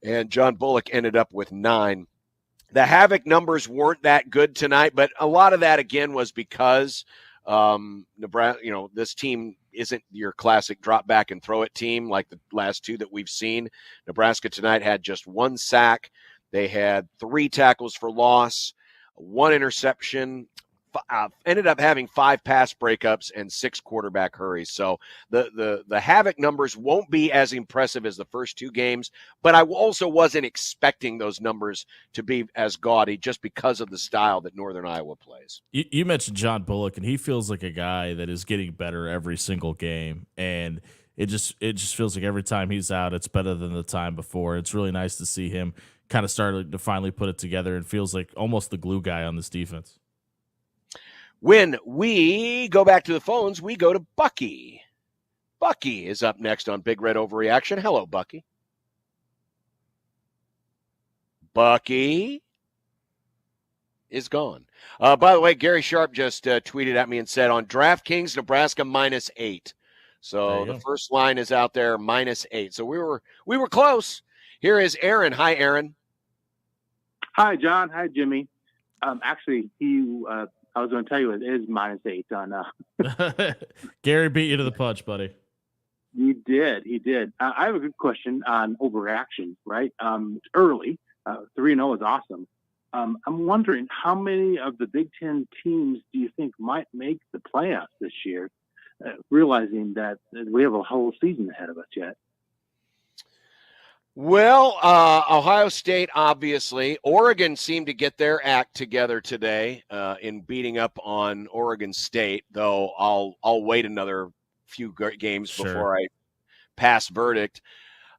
and John Bullock ended up with 9. The Havoc numbers weren't that good tonight, but a lot of that, again, was because Nebraska, this team isn't your classic drop back and throw it team like the last 2 that we've seen. Nebraska tonight had just 1 sack. They had 3 tackles for loss, 1 interception, ended up having 5 pass breakups and 6 quarterback hurries. So the Havoc numbers won't be as impressive as the first 2 games, but I also wasn't expecting those numbers to be as gaudy just because of the style that Northern Iowa plays. You mentioned John Bullock, and he feels like a guy that is getting better every single game, and it just feels like every time he's out, it's better than the time before. It's really nice to see him kind of start to finally put it together and feels like almost the glue guy on this defense. When we go back to the phones, we go to Bucky. Bucky is up next on Big Red Overreaction. Hello, Bucky. Bucky is gone. By the way, Gary Sharp just tweeted at me and said on DraftKings, Nebraska -8. So the first line is out there -8. So we were close. Here is Aaron. Hi, Aaron. Hi, John. Hi, Jimmy. Actually, I was going to tell you it is -8 on. Gary beat you to the punch, buddy. He did. I have a good question on overreaction. Right? It's early. 3-0 is awesome. I'm wondering how many of the Big Ten teams do you think might make the playoffs this year, realizing that we have a whole season ahead of us yet? Well, Ohio State, obviously. Oregon seemed to get their act together today in beating up on Oregon State, though I'll wait another few games before I pass verdict.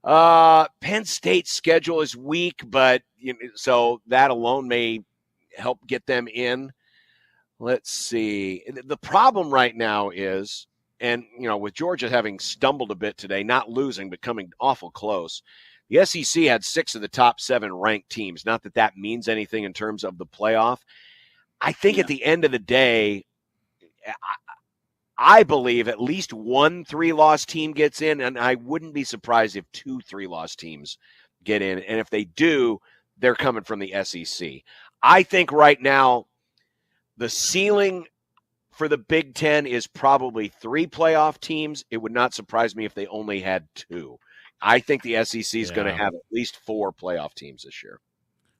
Penn State's schedule is weak, but so that alone may help get them in. Let's see. The problem right now is, and with Georgia having stumbled a bit today, not losing but coming awful close, the SEC had 6 of the top 7 ranked teams. Not that that means anything in terms of the playoff. I think at the end of the day, I believe at least one 3-loss team gets in, and I wouldn't be surprised if 2 3-loss teams get in. And if they do, they're coming from the SEC. I think right now the ceiling for the Big Ten is probably 3 playoff teams. It would not surprise me if they only had 2. I think the SEC is going to have at least 4 playoff teams this year.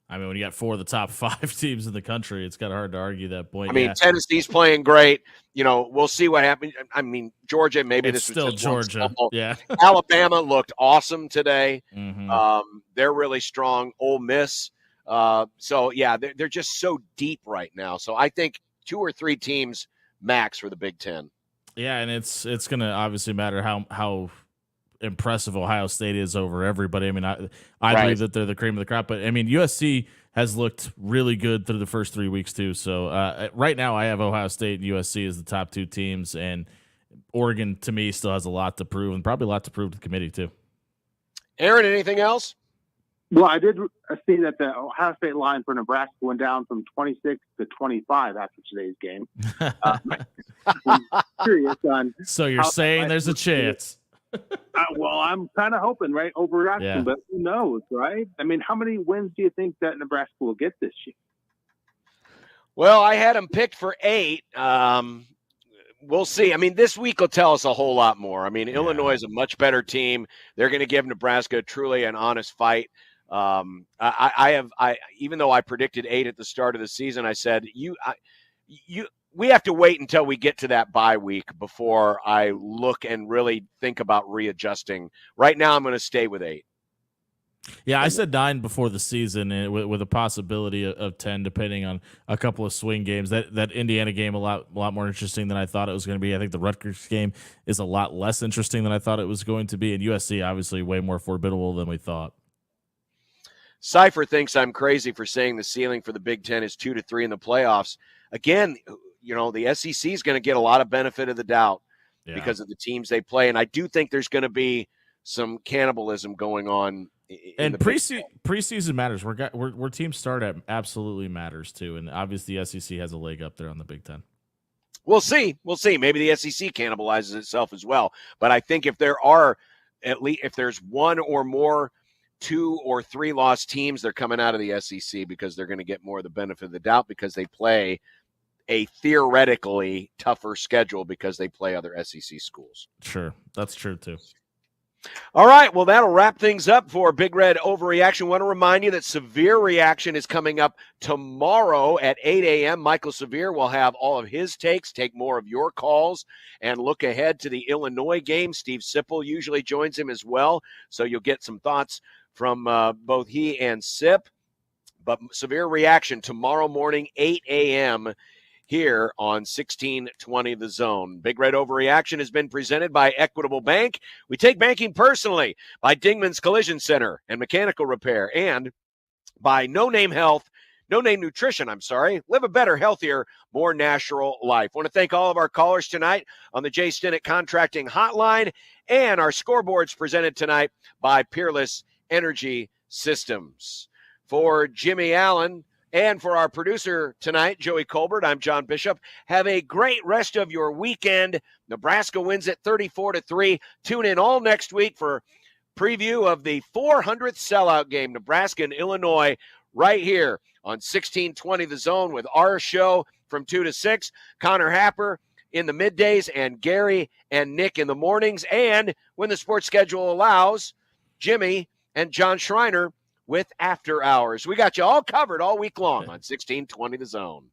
I mean, when you got 4 of the top 5 teams in the country, it's kind of hard to argue that point. I mean, Tennessee's playing great. We'll see what happens. I mean, Georgia, maybe it's this was still just Georgia. Yeah. Alabama looked awesome today. Mm-hmm. They're really strong. Ole Miss. So, yeah, they're just so deep right now. So I think 2 or 3 teams max for the Big Ten. Yeah, and it's going to obviously matter how impressive Ohio State is over everybody. I mean, I believe that they're the cream of the crop, but I mean, USC has looked really good through the first 3 weeks too. So right now I have Ohio State and USC as the top 2 teams, and Oregon to me still has a lot to prove, and probably a lot to prove to the committee too. Aaron, anything else? Well, I did see that the Ohio State line for Nebraska went down from 26 to 25 after today's game. I'm curious on. So you're saying there's a chance? Well, I'm kind of hoping, right? Overreaction, but who knows, right? I mean, how many wins do you think that Nebraska will get this year? Well, I had them picked for 8. We'll see. I mean, this week will tell us a whole lot more. I mean, Illinois is a much better team. They're going to give Nebraska truly an honest fight. Even though I predicted 8 at the start of the season, I said we have to wait until we get to that bye week before I look and really think about readjusting. Right now, I'm going to stay with 8. Yeah, I said 9 before the season, and with a possibility of 10, depending on a couple of swing games. That Indiana game a lot more interesting than I thought it was going to be. I think the Rutgers game is a lot less interesting than I thought it was going to be, and USC obviously way more formidable than we thought. Cypher thinks I'm crazy for saying the ceiling for the Big Ten is 2 to 3 in the playoffs. Again, the SEC is going to get a lot of benefit of the doubt because of the teams they play, and I do think there's going to be some cannibalism going on. And preseason matters. Where teams start at absolutely matters too, and obviously the SEC has a leg up there on the Big Ten. We'll see. Maybe the SEC cannibalizes itself as well. But I think if there's one or more 2 or 3 loss teams, they're coming out of the SEC because they're going to get more of the benefit of the doubt because they play a theoretically tougher schedule because they play other SEC schools. Sure, that's true too. All right, well, that'll wrap things up for Big Red Overreaction. I want to remind you that Severe Reaction is coming up tomorrow at 8 a.m. Michael Severe will have all of his takes, take more of your calls, and look ahead to the Illinois game. Steve Sipple usually joins him as well, so you'll get some thoughts from both he and Sip. But Severe Reaction tomorrow morning, 8 a.m., here on 1620 The Zone. Big Red Overreaction has been presented by Equitable Bank. We take banking personally, by Dingman's Collision Center and Mechanical Repair, and by No Name Nutrition, Live a better, healthier, more natural life. I want to thank all of our callers tonight on the Jay Stinnett Contracting Hotline, and our scoreboards presented tonight by Peerless Energy Systems. For Jimmy Allen, and for our producer tonight, Joey Colbert, I'm John Bishop. Have a great rest of your weekend. Nebraska wins it 34-3. Tune in all next week for preview of the 400th sellout game, Nebraska and Illinois, right here on 1620 The Zone with our show from 2 to 6. Connor Happer in the middays and Gary and Nick in the mornings. And when the sports schedule allows, Jimmy and John Schreiner with After Hours. We got you all covered all week long on 1620 The Zone.